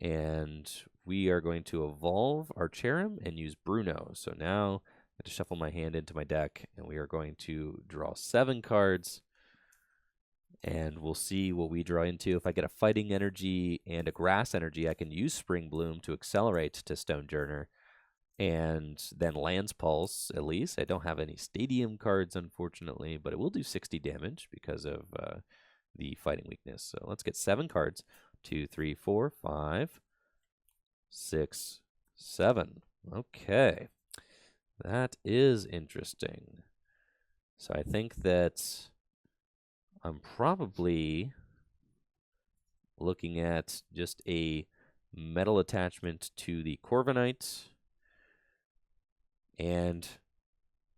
And we are going to evolve our Cherrim and use Bruno. So now I have to shuffle my hand into my deck, and we are going to draw 7 cards. And we'll see what we draw into. If I get a fighting energy and a grass energy, I can use Spring Bloom to accelerate to Stonejourner. And then Land's Pulse, at least. I don't have any Stadium cards, unfortunately, but it will do 60 damage because of the fighting weakness. So let's get 7 cards. 2, 3, 4, 5, 6, 7. Okay. That is interesting. So I think that I'm probably looking at just a metal attachment to the Corviknight. And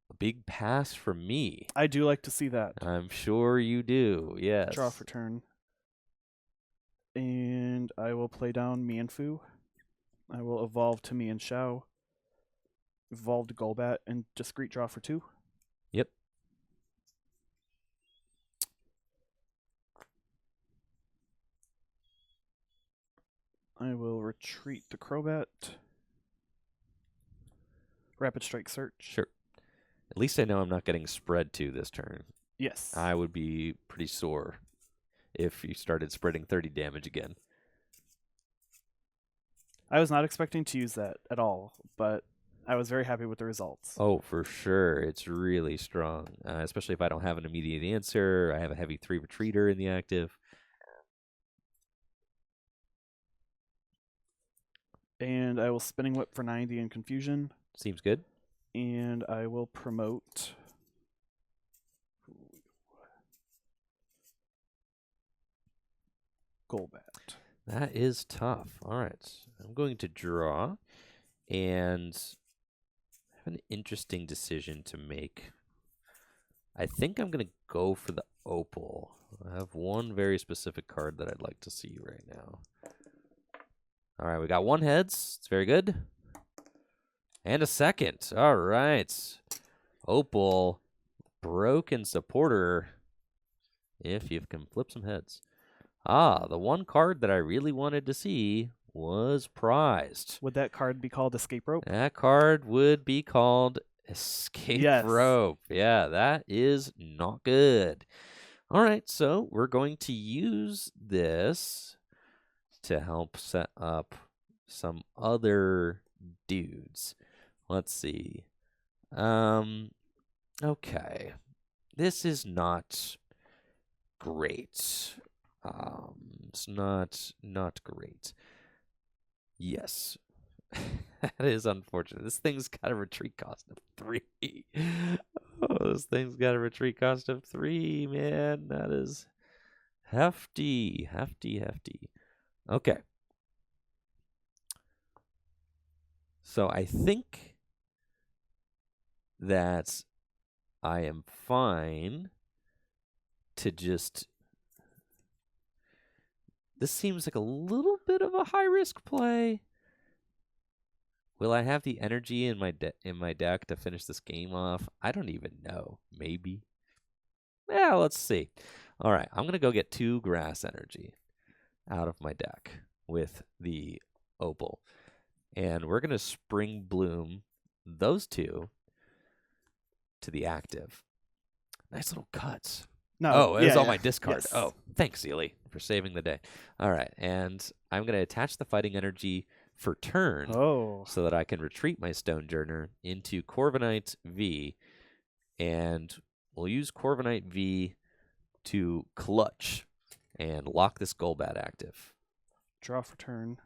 a big pass from me. I do like to see that. I'm sure you do, yes. Draw for turn. And I will play down Mienfoo. I will evolve to Mienshao. Evolve to Golbat and discreet draw for 2. Yep. I will retreat the Crobat. Rapid Strike Search. Sure. At least I know I'm not getting spread to this turn. Yes. I would be pretty sore if you started spreading 30 damage again. I was not expecting to use that at all, but I was very happy with the results. Oh, for sure. It's really strong, especially if I don't have an immediate answer. I have a heavy 3 retreater in the active. And I will Spinning Whip for 90 in Confusion. Seems good. And I will promote Golbat. That is tough. All right. I'm going to draw and have an interesting decision to make. I think I'm going to go for the Opal. I have one very specific card that I'd like to see right now. All right, we got 1 heads. It's very good. And a second. All right. Opal, broken supporter. If you can flip some heads. The one card that I really wanted to see was prized. Would that card be called Escape Rope? That card would be called Escape Rope. Yeah, that is not good. All right, so we're going to use this to help set up some other dudes. Let's see. Okay. This is not great. It's not great. Yes. That is unfortunate. This thing's got a retreat cost of 3. Oh, this thing's got a retreat cost of 3, man. That is hefty. Okay. So I think that I am fine to just... This seems like a little bit of a high-risk play. Will I have the energy in my deck to finish this game off? I don't even know. Maybe. Yeah, let's see. All right, I'm going to go get 2 grass energy out of my deck with the Opal. And we're going to Spring Bloom those 2 to the active. Nice little cuts. No, it was all my discard. Yes. Oh, thanks, Zelie, for saving the day. All right, and I'm going to attach the fighting energy for turn so that I can retreat my Stonejourner into Corviknight V, and we'll use Corviknight V to clutch and lock this Golbat active. Draw for turn.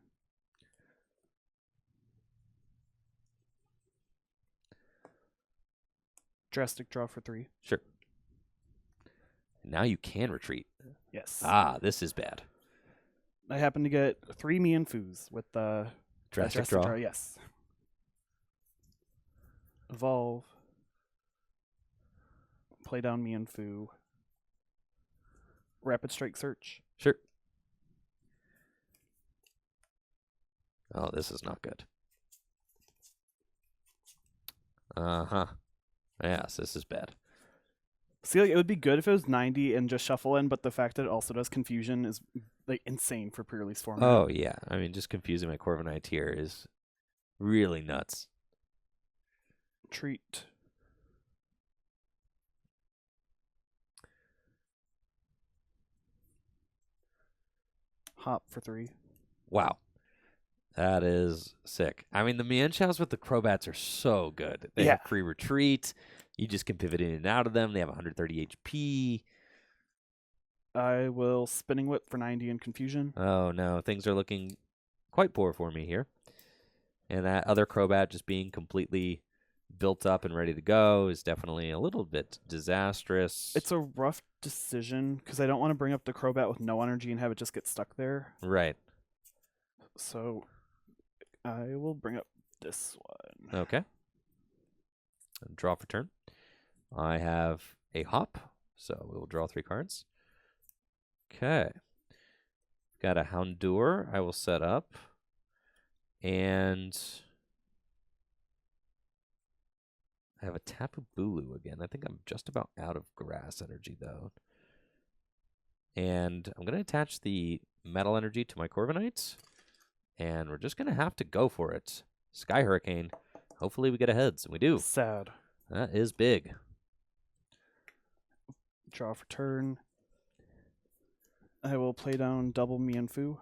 Drastic draw for 3. Sure. Now you can retreat. Yes. Ah, this is bad. I happen to get 3 Mienfoos with the Drastic draw. Yes. Evolve. Play down Mienfoo. Rapid Strike Search. Sure. Oh, this is not good. Uh-huh. Yes, this is bad. See, like, it would be good if it was 90 and just shuffle in, but the fact that it also does confusion is like insane for pre-release format. Oh, yeah. I mean, just confusing my Corviknight here is really nuts. Treat. Hop for 3. Wow. That is sick. I mean, the Mienshous with the Crobats are so good. They have free retreat. You just can pivot in and out of them. They have 130 HP. I will Spinning Whip for 90 and confusion. Oh, no. Things are looking quite poor for me here. And that other Crobat just being completely built up and ready to go is definitely a little bit disastrous. It's a rough decision because I don't want to bring up the Crobat with no energy and have it just get stuck there. Right. So I will bring up this one. Okay. Draw for turn. I have a hop, so we will draw 3 cards. Okay. Got a Houndour I will set up. And I have a Tapu Bulu again. I think I'm just about out of grass energy, though. And I'm going to attach the metal energy to my Corviknight. And we're just going to have to go for it. Sky Hurricane. Hopefully we get a heads, and we do. Sad. That is big. Draw for turn. I will play down double Mienfoo.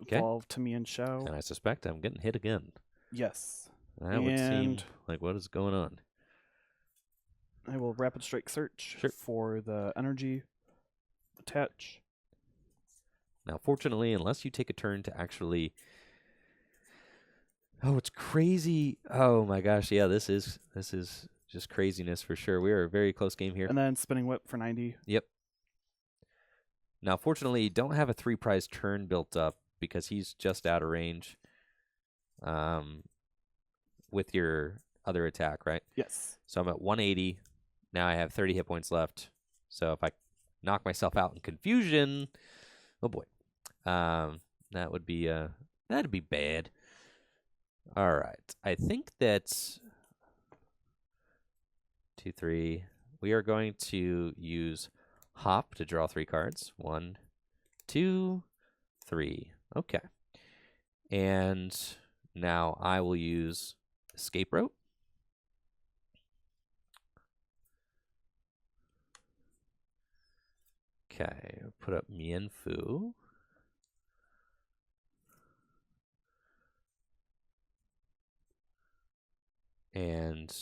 Okay. Evolve to Mienshao. And I suspect I'm getting hit again. Yes. That would seem like what is going on. I will Rapid Strike Search for the energy. Attach. Now, fortunately, unless you take a turn to actually... Oh, it's crazy. Oh, my gosh. Yeah, this is just craziness for sure. We are a very close game here. And then Spinning Whip for 90. Yep. Now, fortunately, you don't have a 3-prize turn built up because he's just out of range with your other attack, right? Yes. So I'm at 180. Now I have 30 hit points left. So if I knock myself out in confusion, oh boy, that would be that'd be bad. All right, I think that's 2, 3. We are going to use Hop to draw 3 cards. 1, 2, 3. Okay, and now I will use Escape Rope. Okay, put up Mienfoo. And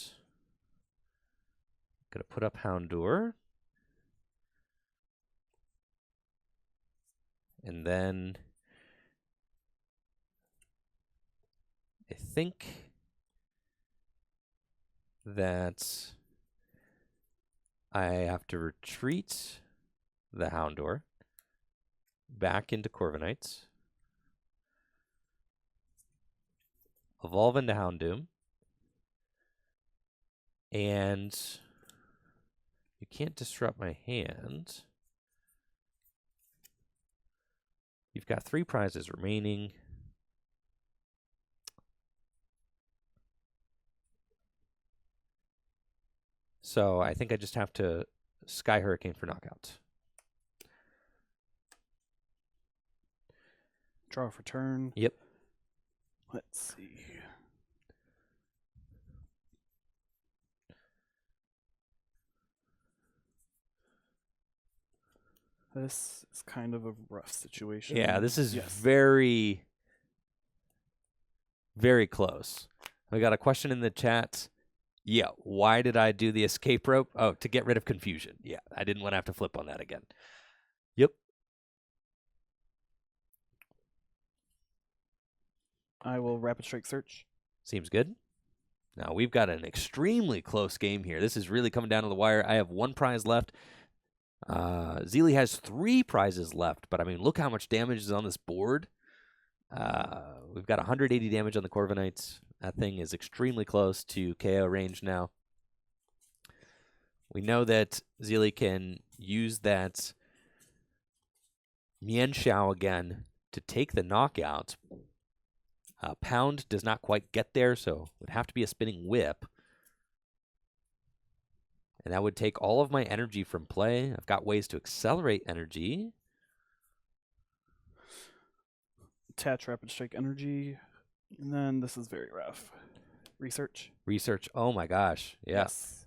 gonna put up Houndour. And then I think that I have to retreat the Houndour back into Corviknight, evolve into Houndoom, and you can't disrupt my hand. You've got 3 prizes remaining. So I think I just have to Sky Hurricane for knockout. Draw for turn. Yep. Let's see. This is kind of a rough situation. Yeah, this is very, very close. We got a question in the chat. Yeah, why did I do the escape rope? Oh, to get rid of confusion. Yeah, I didn't want to have to flip on that again. Yep. I will Rapid Strike Search. Seems good. Now, we've got an extremely close game here. This is really coming down to the wire. I have 1 prize left. Zelie has 3 prizes left, but I mean, look how much damage is on this board. We've got 180 damage on the Corviknights. That thing is extremely close to KO range now. We know that Zelie can use that Mian Xiao again to take the knockout. Pound does not quite get there, so it would have to be a spinning whip. And that would take all of my energy from play. I've got ways to accelerate energy. Attach rapid strike energy. And then this is very rough. Research. Research. Oh my gosh. Yeah. Yes.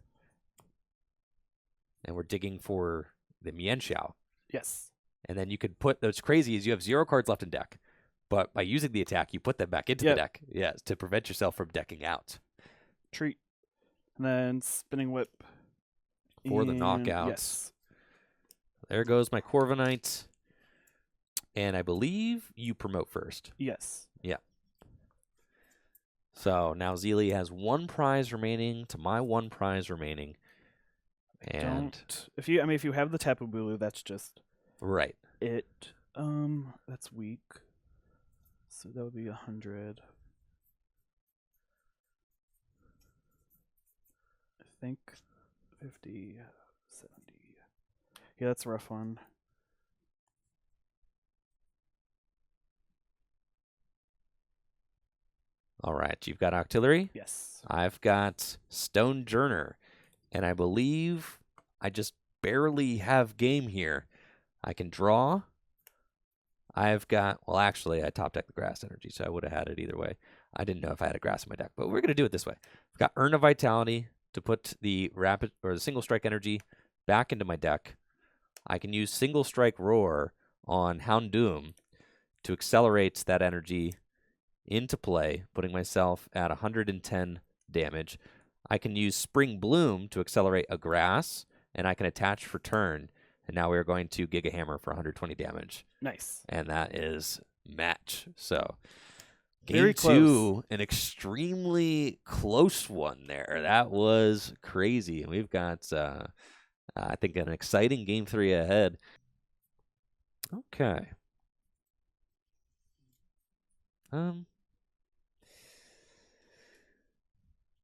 And we're digging for the Mian Xiao. Yes. And then you could put, what's crazy is you have 0 cards left in deck. But by using the attack, you put them back into the deck. Yes, to prevent yourself from decking out. Treat. And then spinning whip. For the knockouts. Yes. There goes my Corviknight. And I believe you promote first. Yes. Yeah. So now Zelie has 1 prize remaining to my 1 prize remaining. And if you have the Tapu Bulu, that's just right. It that's weak. So that would be 100. I think 50, 70. Yeah, that's a rough one. All right, you've got Octillery. Yes. I've got Stone Journer. And I believe I just barely have game here. I can draw. I've got, well, actually, I top deck the grass energy, so I would have had it either way. I didn't know if I had a grass in my deck, but we're going to do it this way. I've got Urn of Vitality to put the rapid or the single strike energy back into my deck. I can use single strike roar on Houndoom to accelerate that energy into play, putting myself at 110 damage. I can use Spring Bloom to accelerate a grass, and I can attach for turn. And now we're going to Giga Hammer for 120 damage. Nice. And that is match. So game Very 2, an extremely close one there. That was crazy. And we've got, I think, an exciting game 3 ahead. Okay.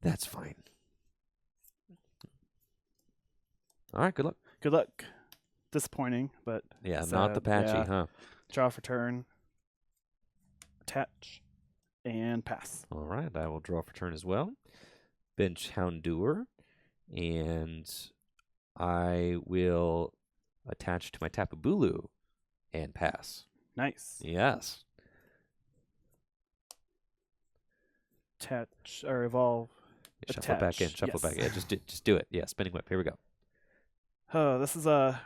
That's fine. All right, good luck. Good luck. Disappointing, but Yeah, sad. not the patchy, Yeah. huh? Draw for turn. Attach. And pass. All right, I will draw for turn as well. Bench Houndour. And I will attach to my Tapu Bulu and pass. Nice. Yes. Attach or evolve. Shuffle it back in. Shuffle it Yes. back in. Just do it. Yeah, spinning whip. Here we go. Oh, this is a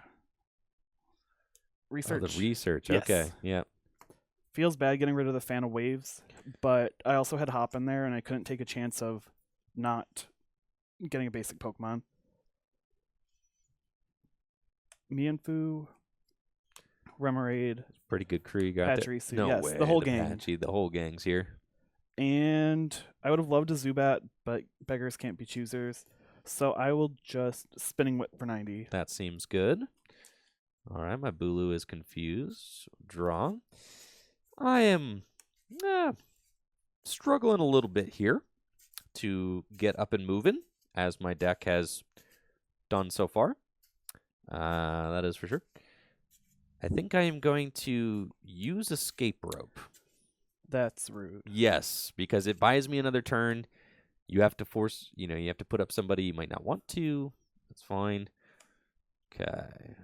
research. Oh, the research. Yes. Okay. Yeah. Feels bad getting rid of the Fan of Waves, but I also had Hop in there, and I couldn't take a chance of not getting a basic Pokemon. Mienfoo, Remoraid, Pretty good crew you got there. Pachirisu, No yes, way. the whole gang. Apache, the whole gang's here. And I would have loved a Zubat, but beggars can't be choosers. So I will just Spinning Whip for 90. That seems good. All right, my Bulu is confused. Draw. I am struggling a little bit here to get up and moving, as my deck has done so far. That is for sure. I think I am going to use Escape Rope. That's rude. Yes, because it buys me another turn. You have to force, you have to put up somebody you might not want to. That's fine. Okay.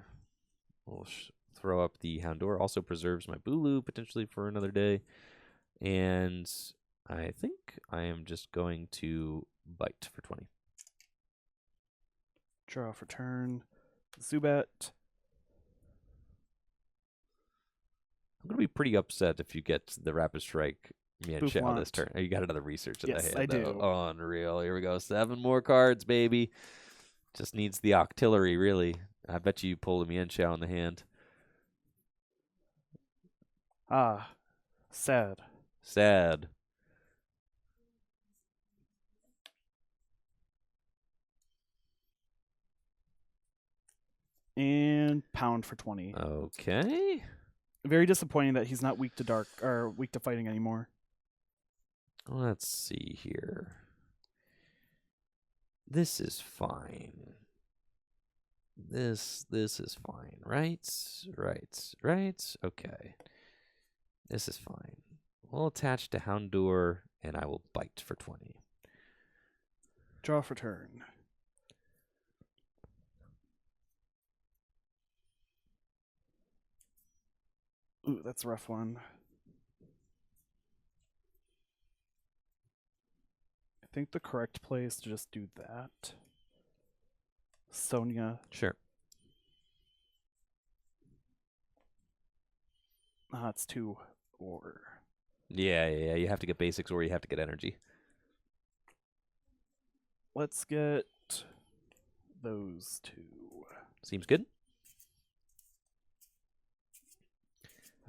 We'll throw up the Houndour. Also preserves my Bulu potentially for another day. And I think I am just going to bite for 20. Draw for turn. Zubat. I'm going to be pretty upset if you get the Rapid Strike Mian Xiao Bouffant. this turn. Oh, you got another research in Yes, the hand. I do. Oh, unreal. Here we go. 7 more cards, baby. Just needs the Octillery, really. I bet you pull a Mian Xiao in the hand. Ah, sad. Sad. and pound for 20. Okay. Very disappointing that he's not weak to dark or weak to fighting anymore. Let's see here. This is fine. This is fine, right? Right. Okay. This is fine. We'll attach to Houndour, and I will bite for 20. Draw for turn. Ooh, that's a rough one. I think the correct play is to just do that. Sonia. Sure. It's 2 or. Yeah. You have to get basics or you have to get energy. Let's get those 2. Seems good.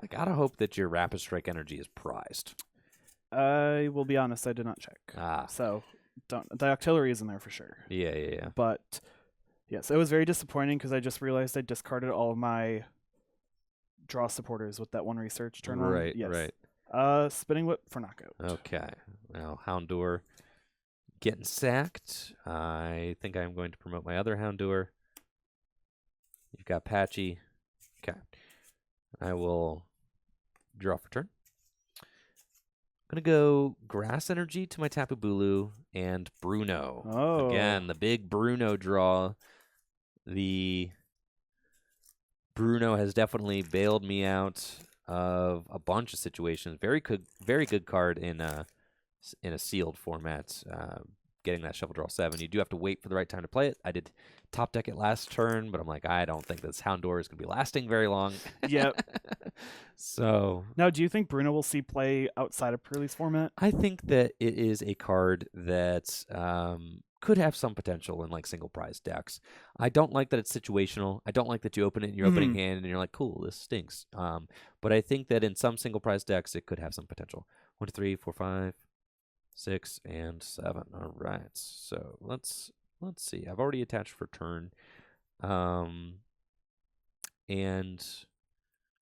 I gotta hope that your Rapid Strike energy is prized. I will be honest, I did not check. So the artillery is in there for sure. Yeah. But yes, it was very disappointing because I just realized I discarded all of my draw supporters with that one research turn on. Right, Yes. right. Spinning whip for knockout. Okay. Now Houndour getting sacked. I think I'm going to promote my other Houndour. You've got Patchy. Okay. I will draw for turn. I'm going to go Grass Energy to my Tapu Bulu and Bruno. Oh. Again, the big Bruno draw. The Bruno has definitely bailed me out of a bunch of situations. Very good card in a sealed format. Getting that Shuffle Draw 7. You do have to wait for the right time to play it. I did top deck it last turn, but I'm like, I don't think this Houndour is going to be lasting very long. Yep. So now, do you think Bruno will see play outside of Prerelease format? I think that it is a card that could have some potential in like single prize decks. I don't like that it's situational. I don't like that you open it in your opening hand and you're like, cool, this stinks. But I think that in some single prize decks, it could have some potential. 1, 2, 3, 4, 5, 6, and 7. All right. So let's see. I've already attached for turn. And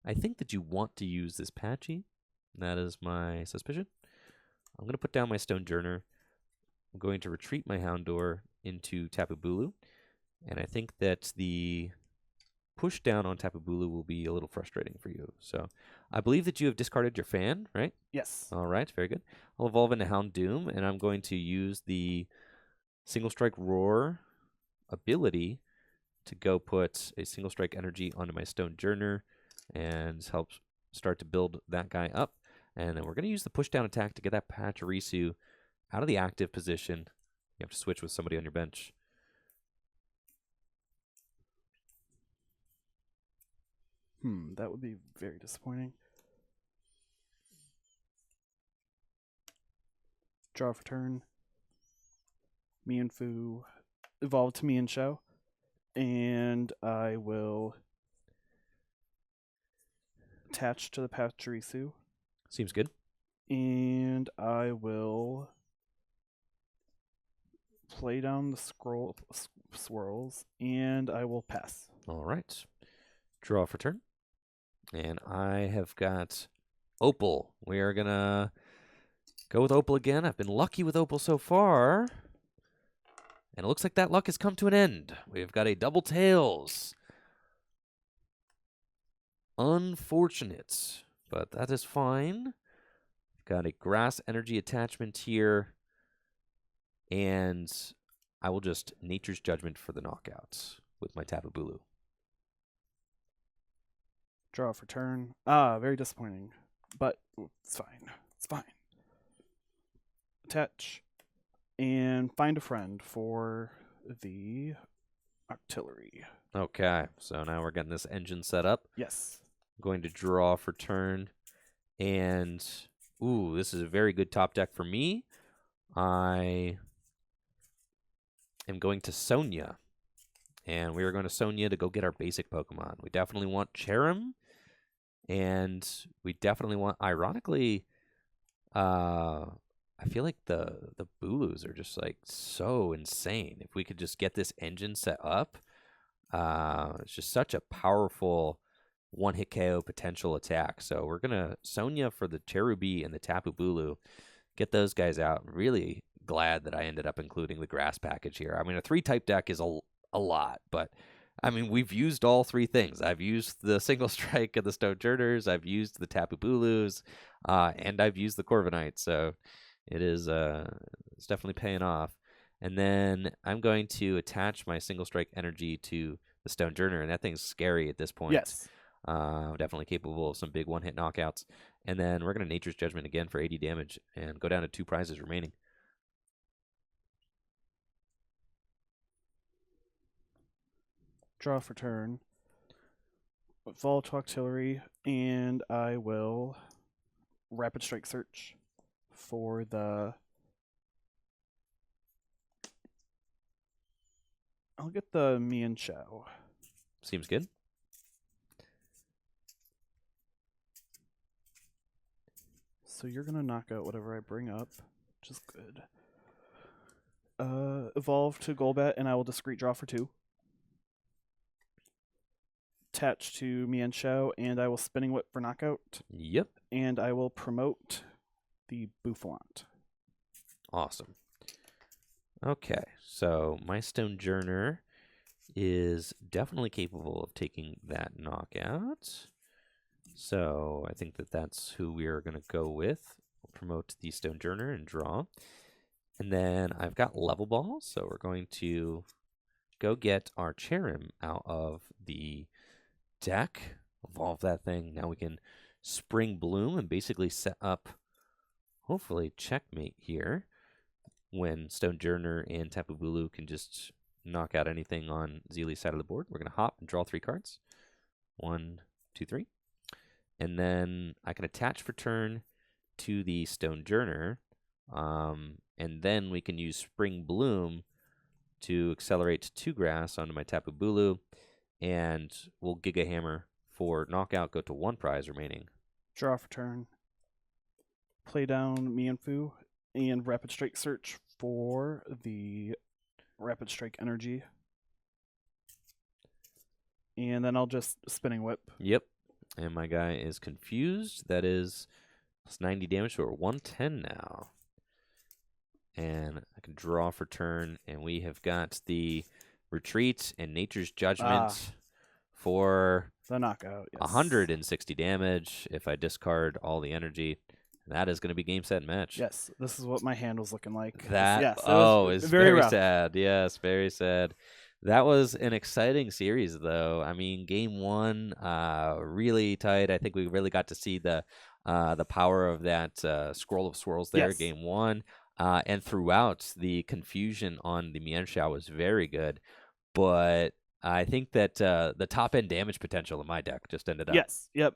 I think that you want to use this Patchy. That is my suspicion. I'm going to put down my Stone Journer. I'm going to retreat my Houndour into Tapu Bulu. And I think that the push down on Tapu Bulu will be a little frustrating for you. So I believe that you have discarded your fan, right? Yes. All right, very good. I'll evolve into Houndoom, and I'm going to use the Single Strike Roar ability to go put a Single Strike energy onto my Stone Journer and help start to build that guy up. And then we're going to use the push down attack to get that Pachirisu out of the active position. You have to switch with somebody on your bench. That would be very disappointing. Draw for turn. Mienfoo, evolve to Mienshao, and I will attach to the Pachirisu. Seems good. And I will play down the swirls, and I will pass. All right. Draw for turn. And I have got Opal. We are going to go with Opal again. I've been lucky with Opal so far. And it looks like that luck has come to an end. We've got a double tails. Unfortunate, but that is fine. Got a grass energy attachment here. And I will just Nature's Judgment for the knockouts with my Tapu Bulu. Draw for turn. Very disappointing. But it's fine. It's fine. Attach. And find a friend for the artillery. Okay, so now we're getting this engine set up. Yes. I'm going to draw for turn. And, ooh, this is a very good top deck for me. I am going to Sonia. And we are going to Sonia to go get our basic Pokemon. We definitely want Cherim. And we definitely want, ironically, I feel like the Bulus are just like so insane. If we could just get this engine set up, It's just such a powerful one-hit KO potential attack. So we're going to Sonya for the Cherubi and the Tapu Bulu. Get those guys out. Really glad that I ended up including the grass package here. I mean, a 3-type deck is a lot, but I mean, we've used all 3 things. I've used the single strike of the Stonejourners, I've used the Tapu Bulus, and I've used the Corviknight. So it is it's definitely paying off. And then I'm going to attach my single strike energy to the Stonejourner, and that thing's scary at this point. Yes. Definitely capable of some big one-hit knockouts. And then we're going to Nature's Judgment again for 80 damage and go down to 2 prizes remaining. Draw for turn. Fall to Artillery, and I will Rapid Strike Search for the... I'll get the Mian Chow. Seems good. So you're going to knock out whatever I bring up, which is good. Evolve to Golbat, and I will discreet draw for 2. Attach to Mian Chow, and I will Spinning Whip for knockout. Yep. And I will promote the Boufflant. Awesome. Okay, so my Stonejourner is definitely capable of taking that knockout. So I think that that's who we are going to go with. We'll promote the Stonejourner and draw. And then I've got Level Ball, so we're going to go get our Cherim out of the deck. Evolve that thing. Now we can Spring Bloom and basically set up, hopefully, checkmate here. When Stonejourner and Tapu Bulu can just knock out anything on Zelie's side of the board. We're going to hop and draw 3 cards. 1, 2, 3. And then I can attach for turn to the Stonejourner. And then we can use Spring Bloom to accelerate 2 grass onto my Tapu Bulu. And we'll Giga Hammer for knockout, go to 1 prize remaining. Draw for turn. Play down Mianfu. And Rapid Strike Search for the Rapid Strike Energy. And then I'll just Spinning Whip. Yep. And my guy is confused. That is plus 90 damage, so we're 110 now. And I can draw for turn, and we have got the Retreat and Nature's Judgment for the knockout. Yes. 160 damage if I discard all the energy. That is going to be game, set, match. Yes, this is what my hand was looking like. That, yes, it's very rough. sad. Yes, very sad. That was an exciting series, though. I mean, game 1, really tight. I think we really got to see the power of that Scroll of Swirls there, yes. Game 1. And throughout, the confusion on the Mienshao was very good. But I think that the top-end damage potential in my deck just ended up. Yes, yep.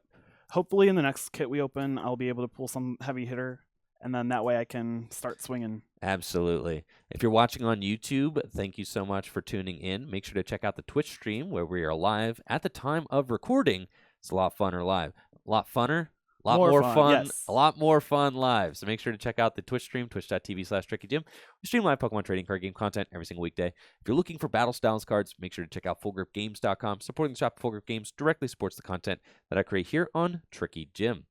Hopefully in the next kit we open, I'll be able to pull some heavy hitter, and then that way I can start swinging. Absolutely. If you're watching on YouTube, thank you so much for tuning in. Make sure to check out the Twitch stream where we are live at the time of recording. It's a lot funner live. A lot funner. A lot more fun. Yes. A lot more fun live. So make sure to check out the Twitch stream, twitch.tv/TrickyJim. We stream live Pokemon trading card game content every single weekday. If you're looking for Battle Styles cards, make sure to check out FullGripGames.com. Supporting the shop of Full Grip Games directly supports the content that I create here on Tricky Jim.